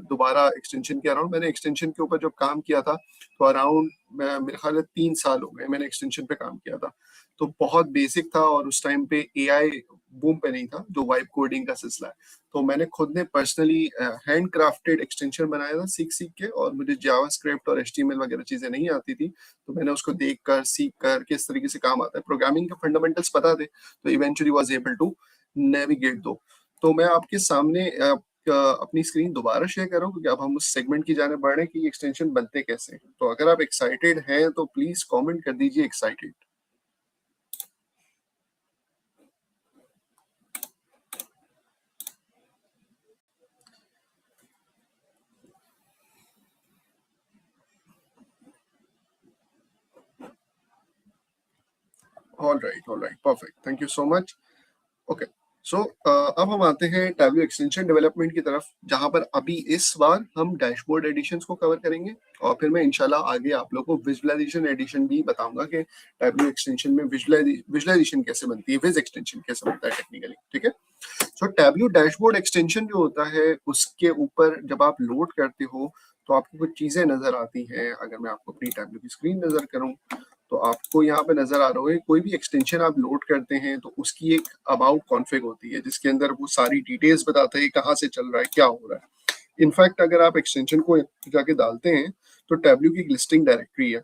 दोबारा एक्सटेंशन के अराउंड। मैंने एक्सटेंशन के ऊपर जब काम किया था तो अराउंड मेरे ख्याल है 3 साल हो गए मैंने एक्सटेंशन पे काम किया था। तो बहुत बेसिक था और उस टाइम पे AI बूम पे नहीं था जो वाइब कोडिंग का सिलसिला है। तो मैंने खुद ने पर्सनली हैंड क्राफ्टेड एक्सटेंशन बनाया था सीख के, और मुझे जावास्क्रिप्ट और HTML वगैरह चीजें नहीं आती थी, तो मैंने उसको देख कर सीख कर किस तरीके से काम आता है, प्रोग्रामिंग के फंडामेंटल्स पता थे, तो eventually was able to navigate though. तो मैं आपके सामने अपनी स्क्रीन दोबारा शेयर कर रहा हूँ क्योंकि अब हम उस सेगमेंट की जाने बढ़ रहे हैं कि एक्सटेंशन बनते कैसे हैं। तो अगर आप एक्साइटेड हैं तो प्लीज कमेंट कर दीजिए excited. All right, perfect, thank you so much. Okay, so अब हम आते हैं टैबलू एक्सटेंशन डेवलपमेंट की तरफ, जहां पर अभी इस बार हम डैशबोर्ड एडिशंस को कवर करेंगे और फिर मैं इंशाल्लाह आगे आप लोगों को विजुअलाइजेशन एडिशन भी बताऊंगा कि टैबलू एक्सटेंशन में विजुअलाइजेशन कैसे बनती है, विज एक्सटेंशन कैसे बनता है टेक्निकली, ठीक है? सो टैबलू डैशबोर्ड एक्सटेंशन जो होता है उसके ऊपर जब आप लोड करते हो तो आपको कुछ चीजें नजर आती हैं। अगर मैं आपको अपनी टैबलू की स्क्रीन नजर करूं तो आपको यहाँ पे नजर आ रहा होगा कोई भी एक्सटेंशन आप लोड करते हैं तो उसकी एक अबाउट कॉन्फ़िग होती है जिसके अंदर वो सारी डिटेल्स बताता है कहाँ से चल रहा है, क्या हो रहा है। इनफैक्ट अगर आप एक्सटेंशन को जाके डालते हैं तो टैबलू की एक लिस्टिंग डायरेक्टरी है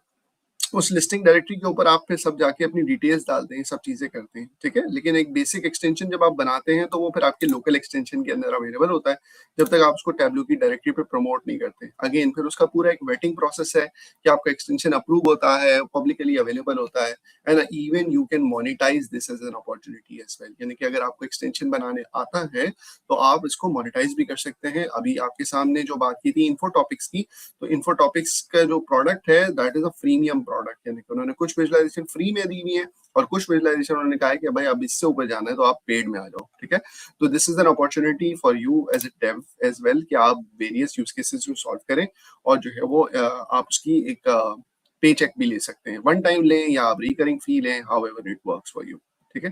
उस लिस्टिंग डायरेक्टरी के ऊपर आप फिर सब जाके अपनी डिटेल्स डालते हैं, सब चीजें करते हैं, ठीक है। लेकिन एक बेसिक एक्सटेंशन जब आप बनाते हैं तो वो फिर आपके लोकल एक्सटेंशन के अंदर अवेलेबल होता है, जब तक आप उसको टैब्लू की डायरेक्टरी पे प्रमोट नहीं करते। अगेन फिर उसका पूरा एक वेटिंग प्रोसेस है कि आपका एक्सटेंशन अप्रूव होता है, पब्लिकली अवेलेबल होता है, and even you can monetize this as an opportunity as well. यानी कि अगर आपको एक्सटेंशन बनाने आता है तो आप इसको मोनेटाइज भी कर सकते हैं। अभी आपके सामने जो बात की थी इन्फो टॉपिक्स की, तो इन्फो टॉपिक्स का जो प्रोडक्ट है that is a freemium product, यानी कि उन्होंने कुछ विजुअलाइजेशन फ्री में दी हुई है और कुछ विजुअलाइजेशन उन्होंने कहा है कि भाई अब इससे ऊपर जाना है तो आप पेड में आ जाओ, ठीक है। तो this is an opportunity for you as a dev as well कि आप वेरियस यूज केसेस को सॉल्व करें और जो है वो आप उसकी एक पे चेक भी ले सकते हैं, वन टाइम लें या आप रिकरिंग फी लें, however it works for you, ठीक है।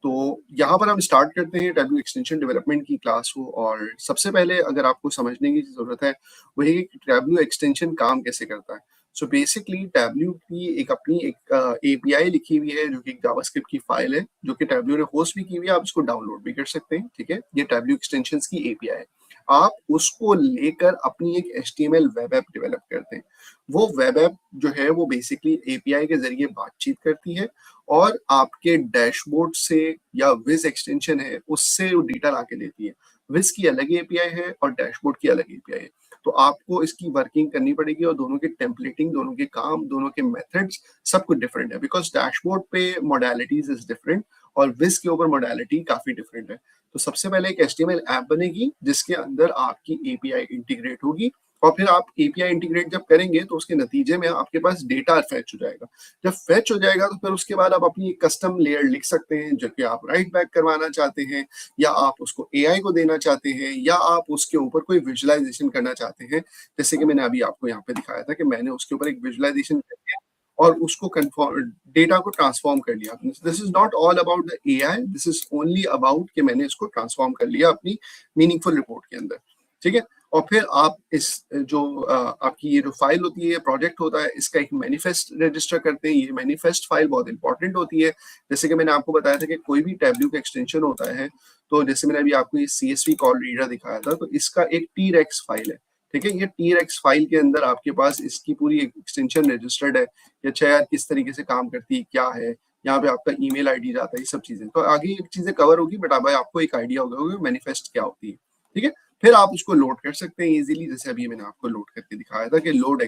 तो यहाँ पर हम स्टार्ट करते हैं टैब्लू एक्सटेंशन डेवलपमेंट की क्लास को। और सबसे पहले अगर आपको समझने की जरूरत है वही कि टैब्लू एक्सटेंशन काम कैसे करता है। सो बेसिकली टैब्लू की एक अपनी एक एपीआई लिखी हुई है जो कि जावास्क्रिप्ट की फाइल है जो कि टैब्लू ने होस्ट भी की हुई है, आप इसको डाउनलोड भी कर सकते हैं, ठीक है। ये टैब्लू एक्सटेंशंस की एपीआई है, आप उसको लेकर अपनी एक HTML वेब ऐप डेवलप करते हैं। वो वेब ऐप जो है वो बेसिकली एपीआई के जरिए बातचीत करती है और आपके डैशबोर्ड से या विज एक्सटेंशन है उससे वो डेटा लाके देती है। विज की अलग एपीआई है और डैशबोर्ड की अलग एपीआई है, तो आपको इसकी वर्किंग करनी पड़ेगी और दोनों के टेम्पलेटिंग, दोनों के काम, दोनों के मेथड्स सब कुछ डिफरेंट है बिकॉज डैशबोर्ड पे मॉडलिटीज इज डिफरेंट और विज के ऊपर मॉडलिटी काफी डिफरेंट है। तो सबसे पहले एक HTML ऐप बनेगी जिसके अंदर आपकी एपीआई इंटीग्रेट होगी और फिर आप एपीआई इंटीग्रेट जब करेंगे तो उसके नतीजे में आपके पास डेटा फेच हो जाएगा। जब फेच हो जाएगा तो फिर उसके बाद आप अपनी एक कस्टम लेयर लिख सकते हैं जो कि आप राइट बैक करवाना चाहते हैं या आप उसको एआई को देना चाहते हैं या आप उसके ऊपर कोई विजुअलाइजेशन करना चाहते हैं। जैसे कि मैंने अभी आपको यहाँ पे दिखाया था कि मैंने उसके ऊपर एक विजुअलाइजेशन करके और उसको कन्फर्म डेटा को ट्रांसफॉर्म कर लिया। This is not all about the AI, this is only about कि मैंने इसको ट्रांसफॉर्म कर लिया अपनी मीनिंगफुल रिपोर्ट के अंदर, ठीक है। और फिर आप इस जो आपकी ये जो फाइल होती है, प्रोजेक्ट होता है, इसका एक मैनिफेस्ट रजिस्टर करते हैं। ये मैनिफेस्ट फाइल बहुत इंपॉर्टेंट होती है। जैसे कि मैंने आपको बताया था कि कोई भी टैब्लू का एक्सटेंशन होता है तो जैसे मैंने अभी आपको ये CSV कॉल रीडर दिखाया था तो इसका एक TREX फाइल है, ठीक है। ये TREX फाइल के अंदर आपके पास इसकी पूरी एक्सटेंशन रजिस्टर्ड है कि अच्छा यार किस तरीके से काम करती है, क्या है, यहाँ पे आपका ईमेल आईडी जाता है, ये सब चीजें तो आगे ये चीजें कवर होगी, बट अब आपको एक आइडिया होगा मैनिफेस्ट क्या होती है, ठीक है। फिर आप उसको लोड कर सकते हैं इजीली, जैसे अभी मैंने आपको लोड करके दिखाया था कि लोड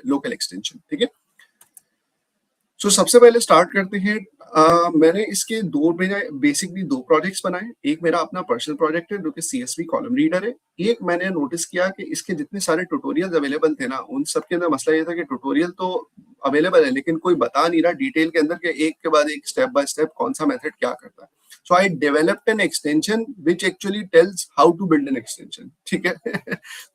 लोकल एक्सटेंशन, ठीक है। सो सबसे पहले स्टार्ट करते हैं। मैंने इसके बेसिकली दो प्रोजेक्ट्स बनाए। एक मेरा अपना पर्सनल प्रोजेक्ट है जो कि CSV कॉलम रीडर है। एक मैंने नोटिस किया कि इसके जितने सारे ट्यूटोरियल्स अवेलेबल थे ना उन सब के अंदर मसला ये था कि ट्यूटोरियल तो अवेलेबल है लेकिन कोई बता नहीं रहा डिटेल के अंदर कि एक के बाद एक स्टेप बाय स्टेप कौन सा मेथड क्या करता है। So I developed an extension which actually tells how to build an extension, ठीक है।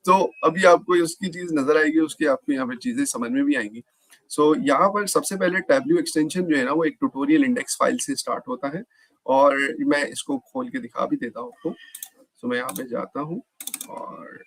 तो अभी आपको उसकी चीज नजर आएगी, उसकी आपको यहाँ पे चीजें समझ में भी आएंगी। सो यहाँ पर सबसे पहले टैब्लू एक्सटेंशन जो है ना वो एक ट्यूटोरियल इंडेक्स फाइल से स्टार्ट होता है और मैं इसको खोल के दिखा भी देता हूँ आपको। सो मैं यहाँ पे जाता हूँ और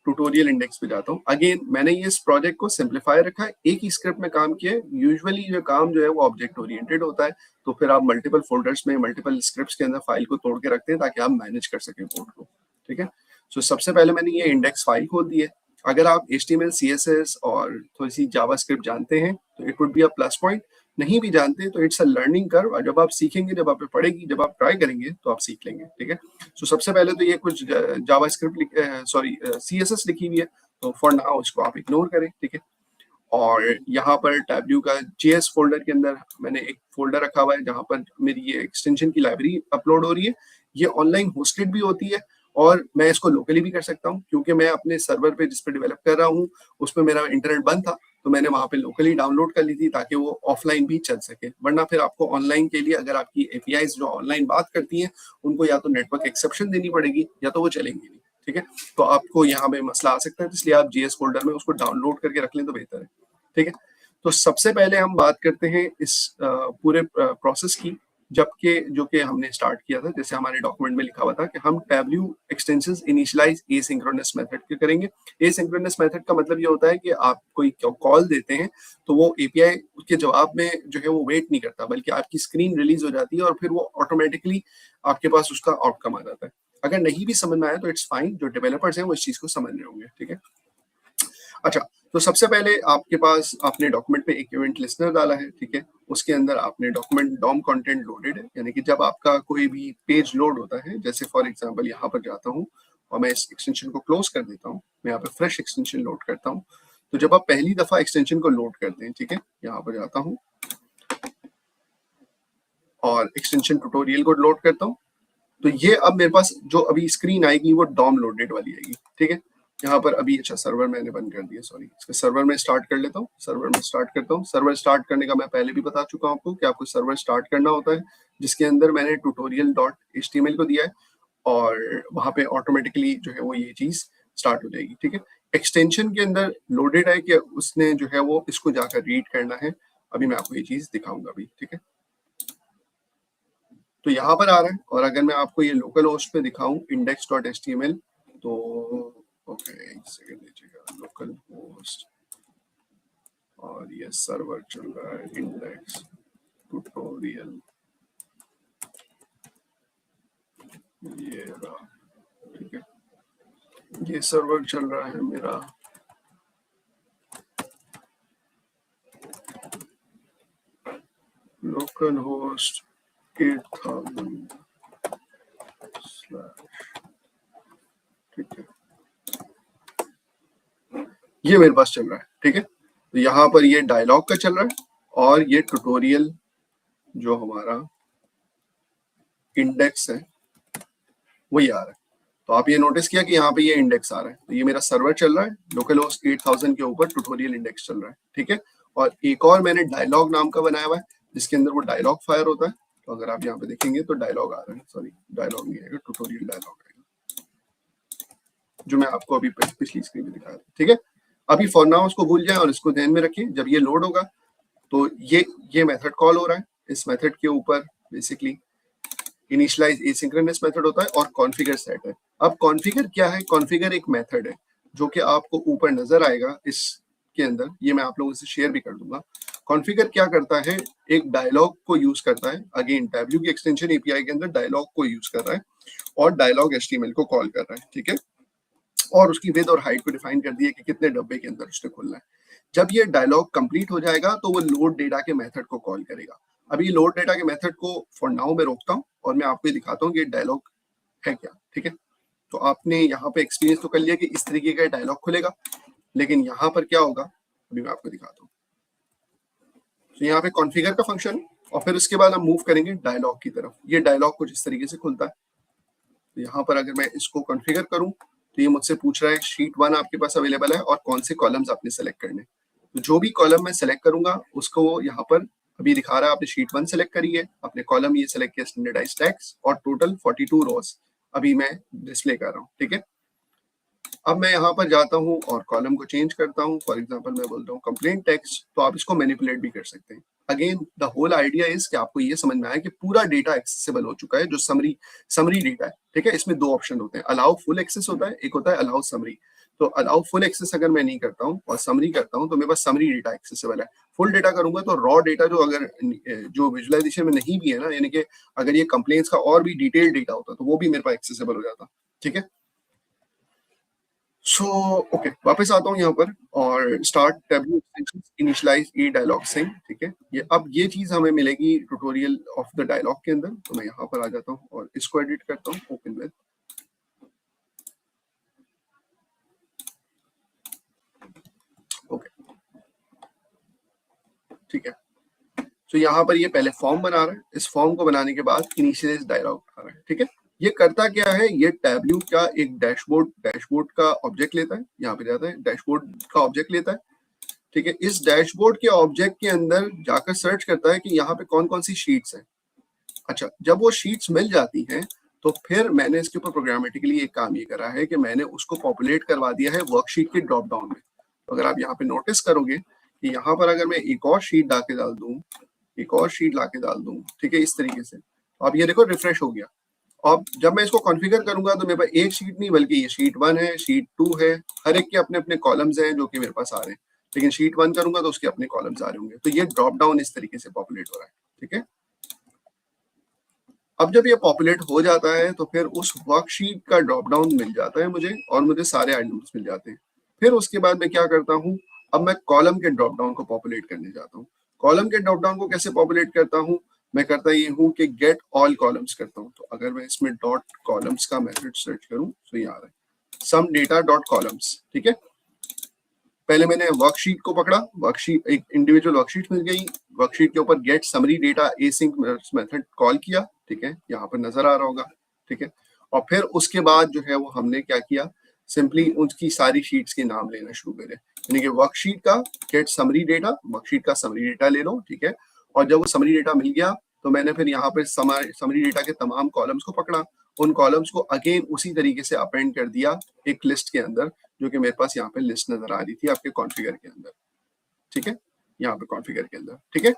ट्यूटोरियल इंडेक्स पे जाता हूँ। अगेन मैंने ये इस प्रोजेक्ट को सिंप्लीफाई रखा है, एक ही स्क्रिप्ट में काम किया है। यूजुअली जो काम जो है वो ऑब्जेक्ट ओरिएंटेड होता है तो फिर आप मल्टीपल फोल्डर्स में मल्टीपल स्क्रिप्ट्स के अंदर फाइल को तोड़ के रखते हैं ताकि आप मैनेज कर सकें कोड को, ठीक है। सो सबसे पहले मैंने ये इंडेक्स फाइल खोल दी है। अगर आप HTML CSS और थोड़ी सी जावास्क्रिप्ट जानते हैं तो it would be a plus point, नहीं भी जानते तो इट्स अ लर्निंग कर्व और जब आप सीखेंगे, जब आप पढ़ेगी, जब आप ट्राई करेंगे तो आप सीख लेंगे, ठीक है। सो सबसे पहले तो ये कुछ जावास्क्रिप्ट CSS लिखी हुई है तो फॉर नाउ इसको आप इग्नोर करें, ठीक है। और यहाँ पर टैब्लू का JS फोल्डर के अंदर मैंने एक फोल्डर रखा हुआ है जहाँ पर मेरी ये एक्सटेंशन की लाइब्रेरी अपलोड हो रही है। ये ऑनलाइन होस्टेड भी होती है और मैं इसको लोकली भी कर सकता हूँ क्योंकि मैं अपने सर्वर पे जिस पे डेवलप कर रहा हूँ उसमें मेरा इंटरनेट बंद था तो मैंने वहाँ पे लोकली डाउनलोड कर ली थी ताकि वो ऑफलाइन भी चल सके। वरना फिर आपको ऑनलाइन के लिए अगर आपकी APIs जो ऑनलाइन बात करती हैं उनको या तो नेटवर्क एक्सेप्शन देनी पड़ेगी या तो वो चलेंगी नहीं, ठीक है। तो आपको यहाँ पे मसला आ सकता है, इसलिए आप JS फोल्डर में उसको डाउनलोड करके रख लें तो बेहतर है, ठीक है। तो सबसे पहले हम बात करते हैं इस पूरे प्रोसेस की जबकि जो कि हमने स्टार्ट किया था। जैसे हमारे डॉक्यूमेंट में लिखा हुआ था कि हम Tableau extensions initialize asynchronous method के करेंगे। एसिंक्रोनस मेथड का मतलब ये होता है कि आप कोई कॉल देते हैं तो वो API उसके जवाब में जो है वो वेट नहीं करता बल्कि आपकी स्क्रीन रिलीज हो जाती है और फिर वो ऑटोमेटिकली आपके पास उसका आउटकम आ जाता है। अगर नहीं भी समझ में आया तो इट्स फाइन, जो डेवलपर्स हैं वो इस चीज को समझ रहे होंगे, ठीक है। अच्छा, तो सबसे पहले आपके पास आपने डॉक्यूमेंट में एक इवेंट लिस्नर डाला है, ठीक है। उसके अंदर आपने डॉक्यूमेंट डॉम कंटेंट लोडेड है, यानी कि जब आपका कोई भी पेज लोड होता है, जैसे फॉर एग्जांपल यहाँ पर जाता हूँ और मैं इस एक्सटेंशन को क्लोज कर देता हूँ, मैं यहाँ पे फ्रेश एक्सटेंशन लोड करता हूँ। तो जब आप पहली दफा एक्सटेंशन को लोड करते हैं, ठीक है, यहाँ पर जाता हूँ और एक्सटेंशन ट्यूटोरियल को लोड करता हूँ, तो ये अब मेरे पास जो अभी स्क्रीन आएगी वो डॉम लोडेड वाली आएगी, ठीक है। यहाँ पर अभी अच्छा सर्वर मैंने बंद कर दिया, सॉरी, इसके सर्वर में स्टार्ट कर लेता हूँ, सर्वर में स्टार्ट करता हूँ। सर्वर स्टार्ट करने का मैं पहले भी बता चुका हूँ आपको कि आपको सर्वर स्टार्ट करना होता है, जिसके अंदर मैंने tutorial.html को दिया है और वहां पे ऑटोमेटिकली जो है वो ये चीज स्टार्ट हो जाएगी, ठीक है। एक्सटेंशन के अंदर लोडेड है कि उसने जो है वो इसको जाकर रीड करना है, अभी मैं आपको ये चीज दिखाऊंगा अभी, ठीक है। तो यहाँ पर आ रहा है, और अगर मैं आपको ये लोकल होस्ट पे दिखाऊं index.html, तो ओके एक सेकंड लीजिएगा, लोकल होस्ट और ये सर्वर चल रहा है इंडेक्स ट्यूटोरियल, ये रहा, ठीक है, ये सर्वर चल रहा है मेरा। लोकल होस्ट 8000 ठीक है, ये मेरे पास चल रहा है, ठीक है। तो यहाँ पर ये डायलॉग का चल रहा है और ये ट्यूटोरियल जो हमारा इंडेक्स है वही आ रहा है। तो आप ये नोटिस किया कि यहाँ पे ये इंडेक्स आ रहा है, तो ये मेरा सर्वर चल रहा है, लोकल होस्ट 8000 के ऊपर ट्यूटोरियल इंडेक्स चल रहा है, ठीक है। और एक और मैंने डायलॉग नाम का बनाया हुआ है, जिसके अंदर वो डायलॉग फायर होता है। तो अगर आप यहाँ पे देखेंगे तो डायलॉग आ रहा है, सॉरी डायलॉग नहीं आएगा, ट्यूटोरियल डायलॉग आएगा, जो मैं आपको अभी पिछली स्क्रीन में दिखाया था, ठीक है। अभी फॉर नाउ उसको भूल जाए और इसको ध्यान में रखिए, जब ये लोड होगा तो ये मेथड कॉल हो रहा है, इस मेथड के ऊपर बेसिकली इनिशियलाइज एसिंक्रोनस मेथड होता है और कॉन्फ़िगर सेट है। अब कॉन्फ़िगर क्या है? कॉन्फ़िगर एक मेथड है जो कि आपको ऊपर नजर आएगा इसके अंदर, ये मैं आप लोगों से शेयर भी कर दूंगा। कॉन्फ़िगर क्या करता है? एक डायलॉग को यूज करता है, अगेन डब्ल्यू की एक्सटेंशन एपीआई के अंदर डायलॉग को यूज कर रहा है और डायलॉग एचटीएमएल को कॉल कर रहा है, ठीक है। और उसकी विड्थ और हाइट को डिफाइन कर दिया कि कितने डब्बे के अंदर उसने खोलना है। जब ये डायलॉग कंप्लीट हो जाएगा तो वो लोड डेटा के मेथड को कॉल करेगा। अभी लोड डेटा के मेथड को फॉर नाउ मैं रोकता हूँ और मैं आपको ये दिखाता हूँ कि डायलॉग है क्या, ठीक है। तो आपने यहाँ पे एक्सपीरियंस तो कर लिया कि इस तरीके का डायलॉग खुलेगा, लेकिन यहाँ पर क्या होगा अभी मैं आपको दिखाता हूँ। तो यहाँ पे कॉन्फ़िगर का फंक्शन और फिर उसके बाद हम मूव करेंगे डायलॉग की तरफ। ये डायलॉग कुछ इस तरीके से खुलता है। तो यहाँ पर अगर मैं इसको कॉन्फ़िगर करूँ तो ये मुझसे पूछ रहा है शीट 1 आपके पास अवेलेबल है और कौन से कॉलम्स आपने सेलेक्ट करने। तो जो भी कॉलम मैं सेलेक्ट करूंगा उसको यहाँ पर अभी दिखा रहा है आपने शीट 1 सेलेक्ट करी है, अपने कॉलम ये सेलेक्ट किया स्टैंडर्डाइज्ड टेक्स्ट और टोटल 42 रोज अभी मैं डिस्प्ले कर रहा हूँ, ठीक है। अब मैं यहाँ पर जाता हूँ और कॉलम को चेंज करता हूँ, फॉर एग्जांपल मैं बोलता हूँ कंप्लेंट टेक्स्ट, तो आप इसको मैनिपुलेट भी कर सकते हैं। Again the whole idea is कि आपको ये समझ में आया कि पूरा डेटा एक्सेसिबल हो चुका है, जो समरी डेटा है, ठीक है। इसमें दो ऑप्शन होते हैं, अलाउ फुल एक्सेस होता है, एक होता है अलाउ समरी। तो अलाउ फुल एक्सेस अगर मैं नहीं करता हूँ और समरी करता हूँ तो मेरे पास समरी डेटा एक्सेसिबल है। फुल डेटा करूंगा तो रॉ डेटा जो अगर जो विजुअलाइजेशन में नहीं भी है ना, यानी कि अगर ये कंप्लेंट्स का और भी डिटेल डेटा होता तो वो भी मेरे पास एक्सेसिबल हो जाता, ठीक है। सो ओके, वापस आता हूँ यहाँ पर और स्टार्ट टैब्यू एक्सटेंशंस इनिशियलाइज ई डायलॉग सिंक, ठीक है। ये अब ये चीज हमें मिलेगी ट्यूटोरियल ऑफ द डायलॉग के अंदर। तो मैं यहाँ पर आ जाता हूँ और इसको एडिट करता हूँ, ओपन विद, ओके, ठीक है। तो यहाँ पर ये पहले फॉर्म बना रहा है, इस फॉर्म को बनाने के बाद इनिशियलाइज डायलॉग आ रहा है, ठीक है। ये करता क्या है? ये टैब्यू का एक डैशबोर्ड का ऑब्जेक्ट लेता है, यहाँ पे जाता है डैशबोर्ड का ऑब्जेक्ट लेता है, ठीक है। इस डैशबोर्ड के ऑब्जेक्ट के अंदर जाकर सर्च करता है कि यहाँ पे कौन कौन सी शीट्स हैं। अच्छा, जब वो शीट्स मिल जाती हैं तो फिर मैंने इसके ऊपर प्रोग्रामेटिकली एक काम ये करा है कि मैंने उसको पॉपुलेट करवा दिया है वर्कशीट के ड्रॉप डाउन में। तो अगर आप यहाँ पे नोटिस करोगे कि यहाँ पर अगर मैं एक और शीट डाके डाल दूं, एक और शीट लाके डाल दूं, ठीक है, इस तरीके से, तो आप ये देखो रिफ्रेश हो गया। अब जब मैं इसको कॉन्फ़िगर करूंगा तो मेरे पास एक शीट नहीं बल्कि ये शीट 1 है, शीट 2 है, हर एक के अपने अपने कॉलम्स हैं जो कि मेरे पास आ रहे हैं। लेकिन शीट 1 करूंगा तो उसके अपने कॉलम्स आ रहे होंगे। तो ये ड्रॉप डाउन इस तरीके से पॉपुलेट हो रहा है, ठीक है। अब जब ये पॉपुलेट हो जाता है तो फिर उस वर्कशीट का ड्रॉप डाउन मिल जाता है मुझे और मुझे सारे आइटम्स मिल जाते हैं। फिर उसके बाद मैं क्या करता हूँ, अब मैं कॉलम के ड्रॉप डाउन को पॉपुलेट करने जाता हूँ। कॉलम के ड्रॉप डाउन को कैसे पॉपुलेट करता हूँ, मैं करता ये हूँ कि गेट ऑल कॉलम्स करता हूँ। तो अगर मैं इसमें डॉट कॉलम्स का मेथड सर्च करूँ तो ये आ रहा है सम डेटा डॉट कॉलम्स। ठीक है, पहले मैंने वर्कशीट को पकड़ा, वर्कशीट एक इंडिविजुअल वर्कशीट मिल गई, वर्कशीट के ऊपर get summary data async method call किया। ठीक है, यहाँ पर नजर आ रहा होगा। ठीक है, और फिर उसके बाद जो है वो हमने क्या किया, सिंपली उसकी सारी शीट्स के नाम लेना शुरू करे, यानी कि वर्कशीट का गेट समरी डेटा, वर्कशीट का समरी डेटा ले लो। ठीक है, और जब वो समरी डेटा मिल गया तो मैंने फिर यहाँ पर समरी डेटा के तमाम कॉलम्स को पकड़ा, उन कॉलम्स को अगेन उसी तरीके से अपेंड कर दिया एक लिस्ट के अंदर, जो कि मेरे पास यहाँ पे लिस्ट नजर आ रही थी आपके कॉन्फ़िगर के अंदर। ठीक है, यहाँ पे कॉन्फ़िगर के अंदर। ठीक है,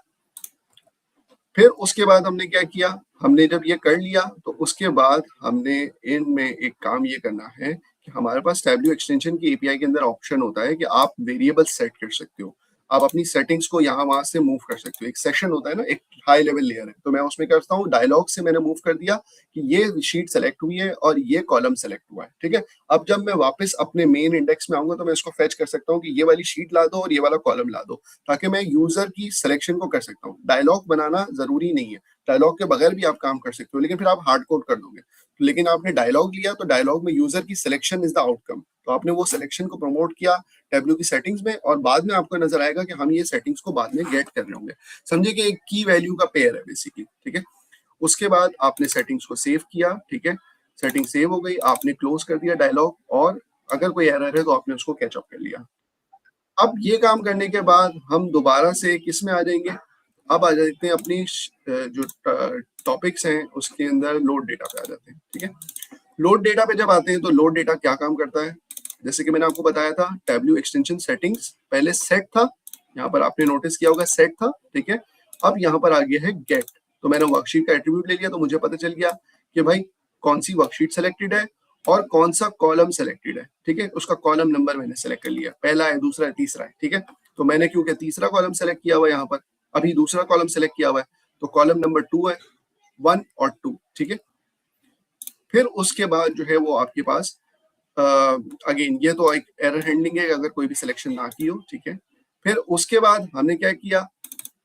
फिर उसके बाद हमने क्या किया, हमने जब ये कर लिया तो उसके बाद हमने इनमें एक काम ये करना है कि हमारे पास टैब्ल्यू एक्सटेंशन की एपीआई के अंदर ऑप्शन होता है कि आप वेरिएबल सेट कर सकते हो, आप अपनी सेटिंग्स को यहाँ वहां से मूव कर सकते हो। एक सेशन होता है ना, एक हाई लेवल लेयर है, तो मैं उसमें करता हूँ डायलॉग से मैंने मूव कर दिया कि ये शीट सेलेक्ट हुई है और ये कॉलम सेलेक्ट हुआ है। ठीक है, अब जब मैं वापस अपने मेन इंडेक्स में आऊंगा तो मैं इसको फेच कर सकता हूँ कि ये वाली शीट ला दो और ये वाला कॉलम ला दो, ताकि मैं यूजर की सिलेक्शन को कर सकता हूँ। डायलॉग बनाना जरूरी नहीं है, डायलॉग के बगैर भी आप काम कर सकते हो, लेकिन फिर आप हार्ड कोड कर दोगे। लेकिन आपने डायलॉग लिया तो डायलॉग में यूजर की सिलेक्शन इज द आउटकम, तो आपने वो सिलेक्शन को प्रमोट किया टैब्ल्यू की सेटिंग्स में, और बाद में आपको नजर आएगा कि हम ये सेटिंग्स को बाद में गेट कर रहे होंगे। समझे कि एक की वैल्यू का पेयर है बेसिकली। ठीक है, उसके बाद आपने सेटिंग्स को सेव किया। ठीक है, सेटिंग सेव हो गई, आपने क्लोज कर दिया डायलॉग, और अगर कोई एरर है तो आपने उसको कैचअप कर लिया। अब ये काम करने के बाद हम दोबारा से किस में आ जाएंगे, अब आ जाते हैं अपनी जो टॉपिक्स हैं उसके अंदर लोड डेटा पे आ जाते हैं। ठीक है, लोड डेटा पे जब आते हैं तो लोड डेटा क्या काम करता है, जैसे कि मैंने आपको बताया था टैब्ल्यू एक्सटेंशन सेटिंग्स पहले सेट था, यहाँ पर आपने नोटिस किया होगा सेट था। ठीक है, अब यहाँ पर आ गया है गेट, तो मैंने वर्कशीट का एट्रीब्यूट ले लिया, तो मुझे पता चल गया कि भाई कौन सी वर्कशीट सेलेक्टेड है और कौन सा कॉलम सेलेक्टेड है। ठीक है, उसका कॉलम नंबर मैंने सेलेक्ट कर लिया, पहला है, दूसरा है, तीसरा है। ठीक है, तो मैंने क्योंकि तीसरा कॉलम सेलेक्ट किया हुआ है, यहाँ पर अभी दूसरा कॉलम सेलेक्ट किया हुआ है, तो कॉलम नंबर 2 है, 1 और 2। ठीक है, फिर उसके बाद जो है वो आपके पास अगेन ये तो एक एरर हैंडलिंग है अगर कोई भी सिलेक्शन ना की हो। ठीक है, फिर उसके बाद हमने क्या किया,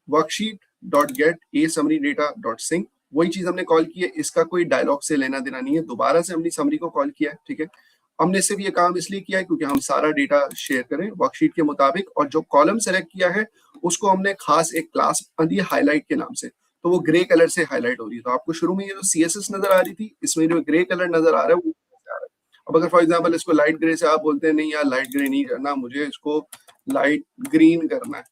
worksheet dot get a summary data dot sync, वही चीज हमने कॉल की है, इसका कोई डायलॉग से लेना देना नहीं है, दोबारा से हमने समरी को कॉल किया है। ठीक है, हमने सिर्फ ये काम इसलिए किया है क्योंकि हम सारा डेटा शेयर करें वर्कशीट के मुताबिक, और जो कॉलम सेलेक्ट किया है उसको हमने खास एक क्लास दी हाईलाइट के नाम से, तो वो ग्रे कलर से हाईलाइट हो रही है। तो आपको शुरू में ये जो CSS नजर आ रही थी, इसमें जो ग्रे कलर नजर आ रहा है वो आ रहा है। अब अगर फॉर एग्जांपल इसको लाइट ग्रे से आप बोलते हैं नहीं यार लाइट ग्रे नहीं करना, मुझे इसको लाइट ग्रीन करना है,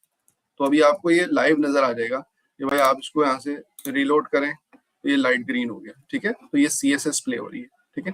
तो अभी आपको ये लाइव नजर आ जाएगा कि भाई आप इसको यहाँ से रिलोड करें तो ये लाइट ग्रीन हो गया। ठीक है, तो ये CSS प्ले हो रही है। ठीक है,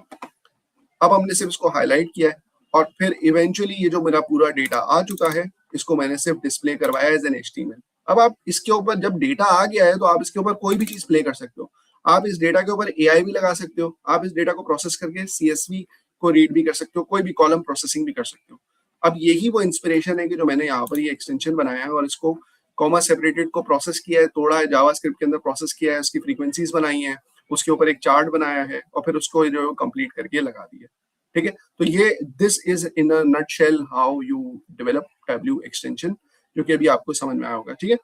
अब हमने सिर्फ इसको हाईलाइट किया है, और फिर इवेंचुअली ये जो मेरा पूरा डेटा आ चुका है इसको मैंने सिर्फ डिस्प्ले करवाया एज एन HTML। अब आप इसके ऊपर जब डेटा आ गया है तो आप इसके ऊपर कोई भी चीज प्ले कर सकते हो, आप इस डेटा के ऊपर AI भी लगा सकते हो, आप इस डेटा को प्रोसेस करके CSV को रीड भी कर सकते हो, कोई भी कॉलम प्रोसेसिंग भी कर सकते हो। अब यही वो इंस्पिरेशन है कि जो मैंने यहाँ पर ये एक्सटेंशन बनाया है और इसको कॉमा सेपरेटेड को प्रोसेस किया है, तोड़ा है, जावास्क्रिप्ट के अंदर प्रोसेस किया है, उसकी फ्रीक्वेंसीज बनाई है, उसके ऊपर एक चार्ट बनाया है, और फिर उसको जो कंप्लीट करके लगा दिया। ठीक है, तो ये this is in a nutshell how you develop Tableau extension, जो कि अभी आपको समझ में आया होगा। ठीक है,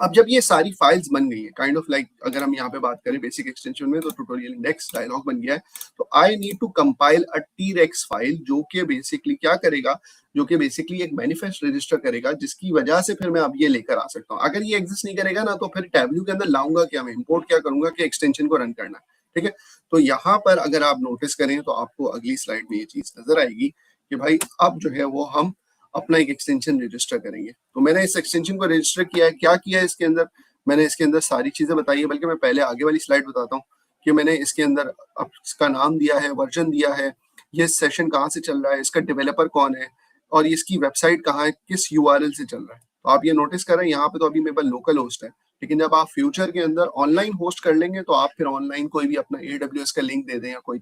अब जब ये सारी फाइल्स बन गई है, काइंड ऑफ लाइक अगर हम यहाँ पे बात करें बेसिक एक्सटेंशन में तो ट्यूटोरियल इंडेक्स डायलॉग बन गया है, तो I need to compile a trex file जो कि बेसिकली क्या करेगा, जो कि बेसिकली एक मैनिफेस्ट रजिस्टर करेगा, जिसकी वजह से फिर मैं अब ये लेकर आ सकता हूँ। अगर ये एग्जिस्ट नहीं करेगा ना तो फिर टैब्ल्यू के अंदर लाऊंगा क्या, मैं इंपोर्ट क्या करूंगा कि एक्सटेंशन को रन करना है। ठीक है, तो यहाँ पर अगर आप नोटिस करें तो आपको अगली स्लाइड में ये चीज नजर आएगी कि भाई अब जो है वो हम अपना एक एक्सटेंशन रजिस्टर करेंगे। तो मैंने इस एक्सटेंशन को रजिस्टर किया है, क्या किया है इसके अंदर, मैंने इसके अंदर सारी चीजें बताई है, बल्कि मैं पहले आगे वाली स्लाइड बताता हूँ कि मैंने इसके अंदर अब इसका नाम दिया है, वर्जन दिया है, ये सेशन कहाँ से चल रहा है, इसका डेवलपर कौन है, और इसकी वेबसाइट कहाँ है, किस URL से चल रहा है। तो आप ये नोटिस करें यहाँ पे तो अभी मेरे पास लोकल होस्ट है, लेकिन जब आप फ्यूचर के अंदर ऑनलाइन होस्ट कर लेंगे तो आप फिर ऑनलाइन कोई भी अपना AWS का लिंक दे दें या कोई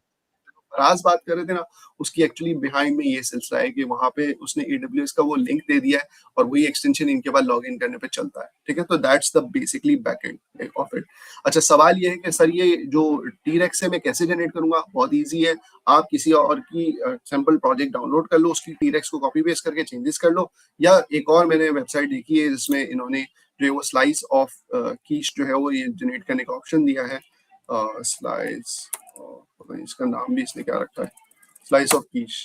फराज बात कर रहे थे ना, उसकी एक्चुअली बिहाइंड में ये सिलसिला है कि वहाँ पे उसने AWS का वो लिंक दे दिया है और वही एक्सटेंशन इनके बाद लॉग इन करने पे चलता है, ठीक है। तो that's the basically backend of it. अच्छा, सवाल ये है कि सर ये जो T-Rex है मैं कैसे जनरेट करूंगा? बहुत ईजी है, आप किसी और की सैंपल प्रोजेक्ट डाउनलोड कर लो, उसकी T-Rex को कॉपी पेस्ट करके चेंजेस कर लो, या एक और मैंने वेबसाइट देखी है जिसमें इन्होंने जो है वो स्लाइस ऑफ कीज जो है वो ये जनरेट करने का ऑप्शन दिया है। स्लाइस, इसका नाम भी इसने क्या रखा है, स्लाइस ऑफ कीज,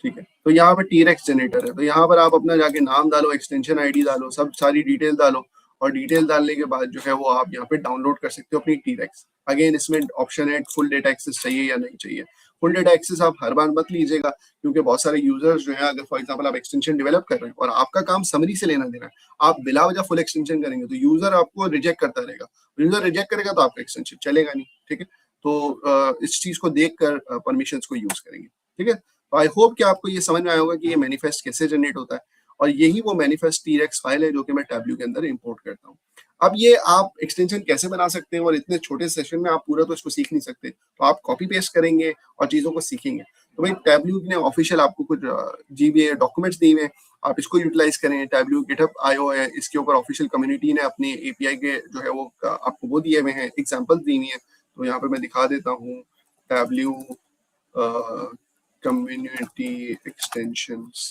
ठीक है। तो यहाँ पर T-Rex जनरेटर है, तो यहाँ पर आप अपना जाके नाम डालो, एक्सटेंशन आईडी डालो, सब सारी डिटेल डालो, और डिटेल डालने के बाद जो है वो आप यहाँ पे डाउनलोड कर सकते हो अपनी T-Rex। अगेन इसमें ऑप्शन है फुल डेटा एक्सेस चाहिए या नहीं चाहिए। फुल डेटा एक्सेस आप हर बार मत लीजिएगा, क्योंकि बहुत सारे यूजर्स जो है, अगर फॉर एग्जांपल आप एक्सटेंशन डेवलप कर रहे हैं और आपका काम समरी से लेना देना है, आप बिला वजह फुल एक्सटेंशन करेंगे तो यूजर आपको रिजेक्ट करता रहेगा, यूजर रिजेक्ट करेगा तो आपका एक्सटेंशन चलेगा नहीं, ठीक है। तो इस चीज को देखकर परमिशंस को यूज करेंगे, ठीक है। तो आई होप कि आपको ये समझ में आया होगा कि ये मैनिफेस्ट कैसे जनरेट होता है, और यही वो मैनिफेस्ट T-Rex फाइल है जो कि मैं टैब्ल्यू के अंदर इंपोर्ट करता हूँ। अब ये आप एक्सटेंशन कैसे बना सकते हैं, और इतने छोटे सेशन में आप पूरा तो इसको सीख नहीं सकते, तो आप कॉपी पेस्ट करेंगे और चीजों को सीखेंगे। तो भाई टैब्ल्यू ने ऑफिशियल आपको कुछ GBA डॉक्यूमेंट्स दिए हैं, आप इसको यूटिलाइज करें। टैब्ल्यू GitHub IO है, इसके ऊपर ऑफिशियल कम्युनिटी ने अपने API के जो है वो आपको वो दिए हुए हैं, एग्जाम्पल दी हुई है। तो यहाँ पे मैं दिखा देता हूँ, टैब्ल्यू community extensions।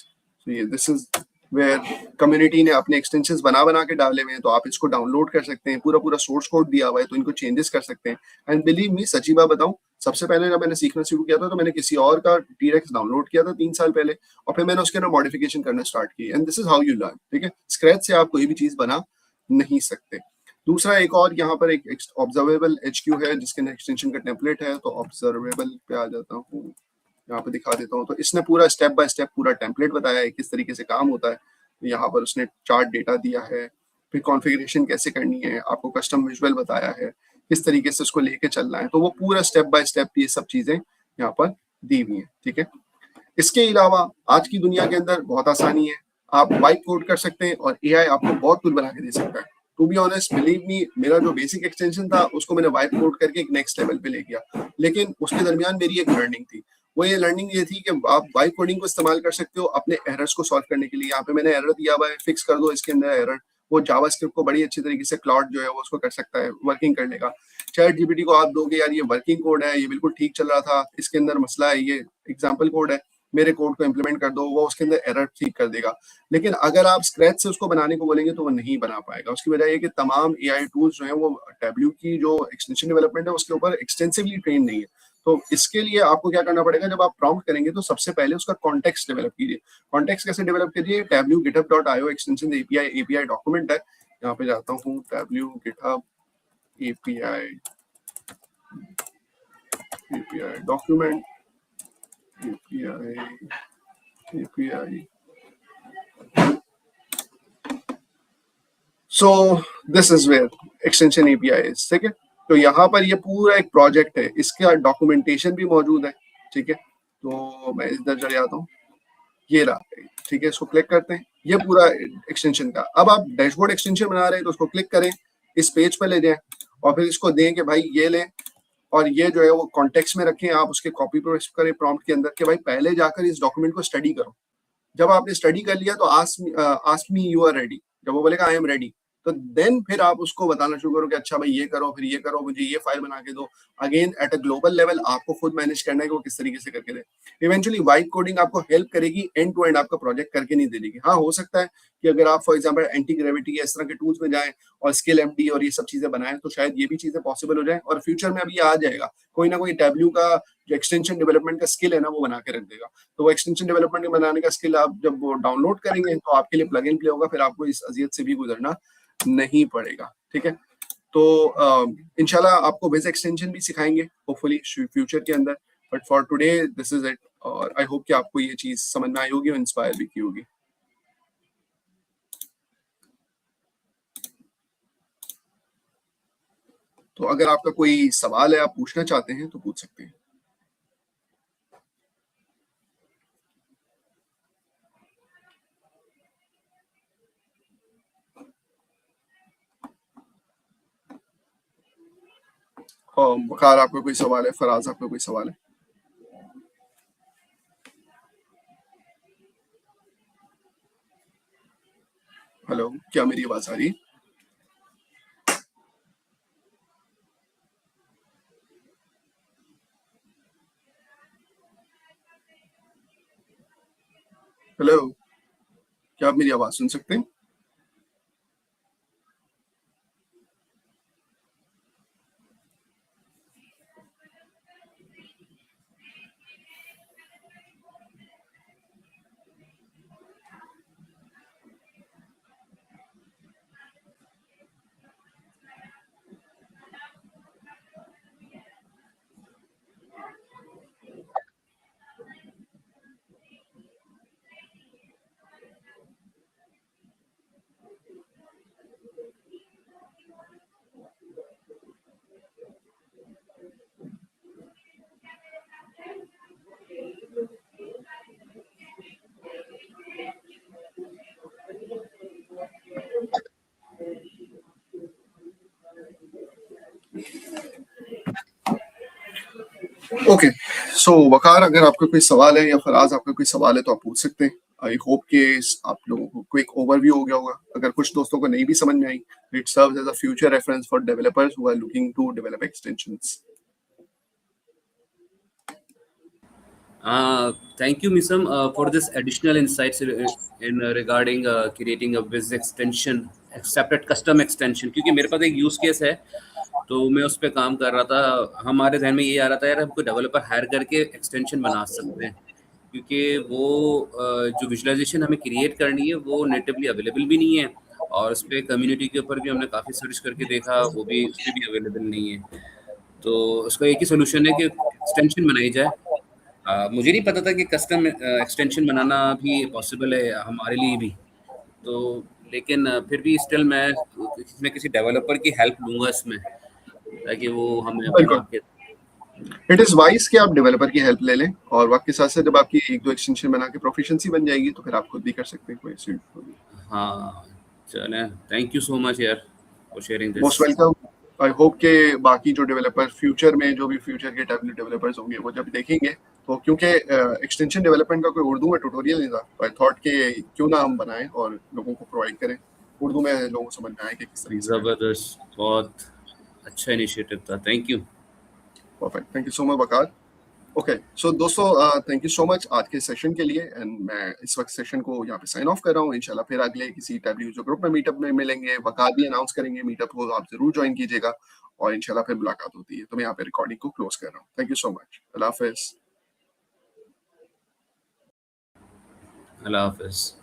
So ये this is where community ने अपने extensions बना के डाले हुए हैं, तो आप इसको डाउनलोड कर सकते हैं, पूरा सोर्स कोड दिया हुआ है, तो इनको चेंजेस कर सकते हैं। एंड बिलीव मी, सच्ची बात बताऊं, सबसे पहले जब मैंने सीखना शुरू किया था तो मैंने किसी और का T-Rex डाउनलोड किया था 3 साल पहले, और फिर मैंने उसके अंदर मॉडिफिकेशन करना स्टार्ट की। And this is how you learn, ठीक है। स्क्रैच से आप कोई भी चीज बना नहीं सकते। दूसरा एक और यहाँ पर एक ऑब्जर्वेबल HQ है जिसके अंदर एक्सटेंशन का टेम्पलेट है, तो ऑब्जर्वेबल पे आ जाता हूँ, यहाँ पे दिखा देता हूँ। तो इसने पूरा स्टेप बाय स्टेप पूरा टेम्पलेट बताया है किस तरीके से काम होता है। यहाँ पर उसने चार्ट डेटा दिया है, फिर कॉन्फ़िगरेशन कैसे करनी है, आपको कस्टम विजुअल बताया है, किस तरीके से उसको लेके चलना है। तो वो पूरा स्टेप बाय स्टेप ये सब चीजें यहाँ पर दी हुई हैं, ठीक है। इसके अलावा आज की दुनिया के अंदर बहुत आसानी है, आप वाइट कोड कर सकते हैं और AI आपको बहुत कुछ बना के दे सकता है। To be honest, believe me, मेरा जो बेसिक एक्सटेंशन था उसको मैंने वाइट कोड करके एक नेक्स्ट लेवल पे ले गया, लेकिन उसके दरमियान मेरी एक लर्निंग थी। वो ये लर्निंग ये थी कि आप वाइट कोडिंग को इस्तेमाल कर सकते हो अपने एरर्स को सॉल्व करने के लिए। यहाँ पे मैंने एरर दिया हुआ है, फिक्स कर दो इसके अंदर एरर। वो जावास्क्रिप्ट को बड़ी अच्छी तरीके से क्लाउड जो है वो उसको कर सकता है, वर्किंग कर लेगा। चैट GPT को आप दोगे, यार ये वर्किंग कोड है, ये बिल्कुल ठीक चल रहा था, इसके अंदर मसला है, ये एग्जाम्पल कोड है, मेरे कोड को इम्प्लीमेंट कर दो, वो उसके अंदर एरर ठीक कर देगा। लेकिन अगर आप स्क्रैच से उसको बनाने को बोलेंगे तो वो नहीं बना पाएगा। उसकी वजह ये कि तमाम AI टूल्स जो है वो टैब्ल्यू की जो एक्सटेंशन डेवलपमेंट है उसके ऊपर एक्सटेंसिवली ट्रेन नहीं है। तो इसके लिए आपको क्या करना पड़ेगा, जब आप प्रॉम्प्ट करेंगे तो सबसे पहले उसका कॉन्टेक्स्ट डेवलप कीजिए। कॉन्टेक्स्ट कैसे डेवलप कीजिए, Tableau GitHub.io extension API document है, यहाँ पे जाता हूँ, Tableau GitHub API document, API। So this is where extension API is, ठीक है। तो यहाँ पर ये पूरा एक प्रोजेक्ट है, इसका डॉक्यूमेंटेशन भी मौजूद है, ठीक है। तो मैं इधर चले जाता हूँ, ये रहा, ठीक है। इसको क्लिक करते हैं, ये पूरा एक्सटेंशन का। अब आप डैशबोर्ड एक्सटेंशन बना रहे हैं तो उसको क्लिक करें, इस पेज पे ले जाएं और फिर इसको दें कि भाई ये लें, और ये जो है वो कॉन्टेक्स्ट में रखें। आप उसके कॉपी पेस्ट करें प्रॉम्प्ट के अंदर कि भाई पहले जाकर इस डॉक्यूमेंट को स्टडी करो। जब आपने स्टडी कर लिया तो ask me you are ready, जब वो बोलेगा आई एम रेडी, तो देन फिर आप उसको बताना शुरू करो कि अच्छा भाई ये करो, फिर ये करो, मुझे ये फाइल बना के दो। Again at a global level आपको खुद मैनेज करना है कि वो किस तरीके से करके दे। इवेंचुअली वाइट कोडिंग आपको हेल्प करेगी, एंड टू एंड आपका प्रोजेक्ट करके नहीं दे देगी। हाँ, हो सकता है कि अगर आप फॉर एग्जाम्पल एंटी ग्रेविटी या इस तरह के टूल्स में जाएं और स्किल MD और ये सब चीजें बनाएं तो शायद ये भी चीजें पॉसिबल हो जाए, और फ्यूचर में अभी आ जाएगा कोई ना कोई टैब्ल्यू का जो एक्सटेंशन डेवलपमेंट का स्किल है ना वो बना के रख देगा। तो वो एक्सटेंशन डेवलपमेंट बनाने का स्किल आप जब वो डाउनलोड करेंगे तो आपके लिए प्लग एंड प्ले होगा, फिर आपको इस अजियत से भी गुजरना नहीं पड़ेगा, ठीक है। तो इंशाल्लाह आपको बेस एक्सटेंशन भी सिखाएंगे होपफुली फ्यूचर के अंदर, but for today this is it. और आई होप कि आपको ये चीज समझ में आई होगी और इंस्पायर भी की होगी। तो अगर आपका कोई सवाल है, आप पूछना चाहते हैं तो पूछ सकते हैं। बकार आपका कोई सवाल है, फराज आपका कोई सवाल है? हेलो, क्या मेरी आवाज आ रही है? हेलो, क्या आप मेरी आवाज सुन सकते हैं? ओके, सो वकार, अगर आपका कोई सवाल है या फराज आपका कोई सवाल है तो आप पूछ सकते हैं। आई होप कि आप लोगों को क्विक ओवरव्यू हो गया होगा। अगर कुछ दोस्तों को नहीं भी समझ में आई, it serves as a future reference for developers who are looking to develop extensions. Thank you, Misam, for this additional insights in regarding creating a Wiz extension, separate custom extension. क्योंकि मेरे पास एक यूज केस है, तो मैं उस पर काम कर रहा था। हमारे ध्यान में ये आ रहा था, यार हम कोई डेवलपर हायर करके एक्सटेंशन बना सकते हैं, क्योंकि वो जो विजुअलाइजेशन हमें क्रिएट करनी है वो नेटिवली अवेलेबल भी नहीं है, और उस पर कम्युनिटी के ऊपर भी हमने काफ़ी सर्च करके देखा, वो भी उस पर भी अवेलेबल नहीं है। तो उसका एक ही सोल्यूशन है कि एक्सटेंशन बनाई जाए। मुझे नहीं पता था कि कस्टम एक्सटेंशन बनाना भी पॉसिबल है हमारे लिए भी, तो लेकिन फिर भी स्टिल मैं किसी न किसी डेवलपर की हेल्प लूँगा इसमें, ताकि वो हमें बना बिल्कुल, के। इट इज वाइज कि आप डेवलपर की हेल्प ले लें, और वक्त के साथ साथ जब आपकी एक दो एक्सटेंशन बना के प्रोफिशिएंसी बन जाएगी तो फिर आप खुद भी कर सकते हैं, कोई इशू नहीं। हाँ, चलें, थैंक यू सो मच यार for sharing this. Most welcome. I hope के बाकी जो डेवलपर फ्यूचर में, जो भी फ्यूचर के टैबलेट डेवलपर्स होंगे, वो जब देखेंगे तो, क्योंकि एक्सटेंशन डेवलपमेंट का कोई उर्दू में ट्यूटोरियल नहीं था, आई थॉट के क्यों ना हम बनाएं और लोगों को प्रोवाइड करें उर्दू में, लोगों को समझ में आए कि किस तरीके से। ज़बरदस्त, बहुत अच्छा इनिशिएटिव था, thank you. Perfect, thank you so much Waqar. Okay, so दोस्तों, थैंक यू सो मच आज के सेशन के लिए, एंड मैं इस वक्त सेशन को यहाँ पे साइन ऑफ कर रहा हूँ। इंशाल्लाह फिर अगले किसी टैब यूजर ग्रुप में मीटअप में मिलेंगे, वकार भी अनाउंस करेंगे मीटअप को, आप जरूर ज्वाइन कीजिएगा, और इंशाल्लाह फिर मुलाकात होती है। तो मैं यहाँ पे रिकॉर्डिंग को क्लोज कर रहा हूँ। थैंक यू सो मच, अल्लाह हाफिज। अल्लाह हाफ़िज़।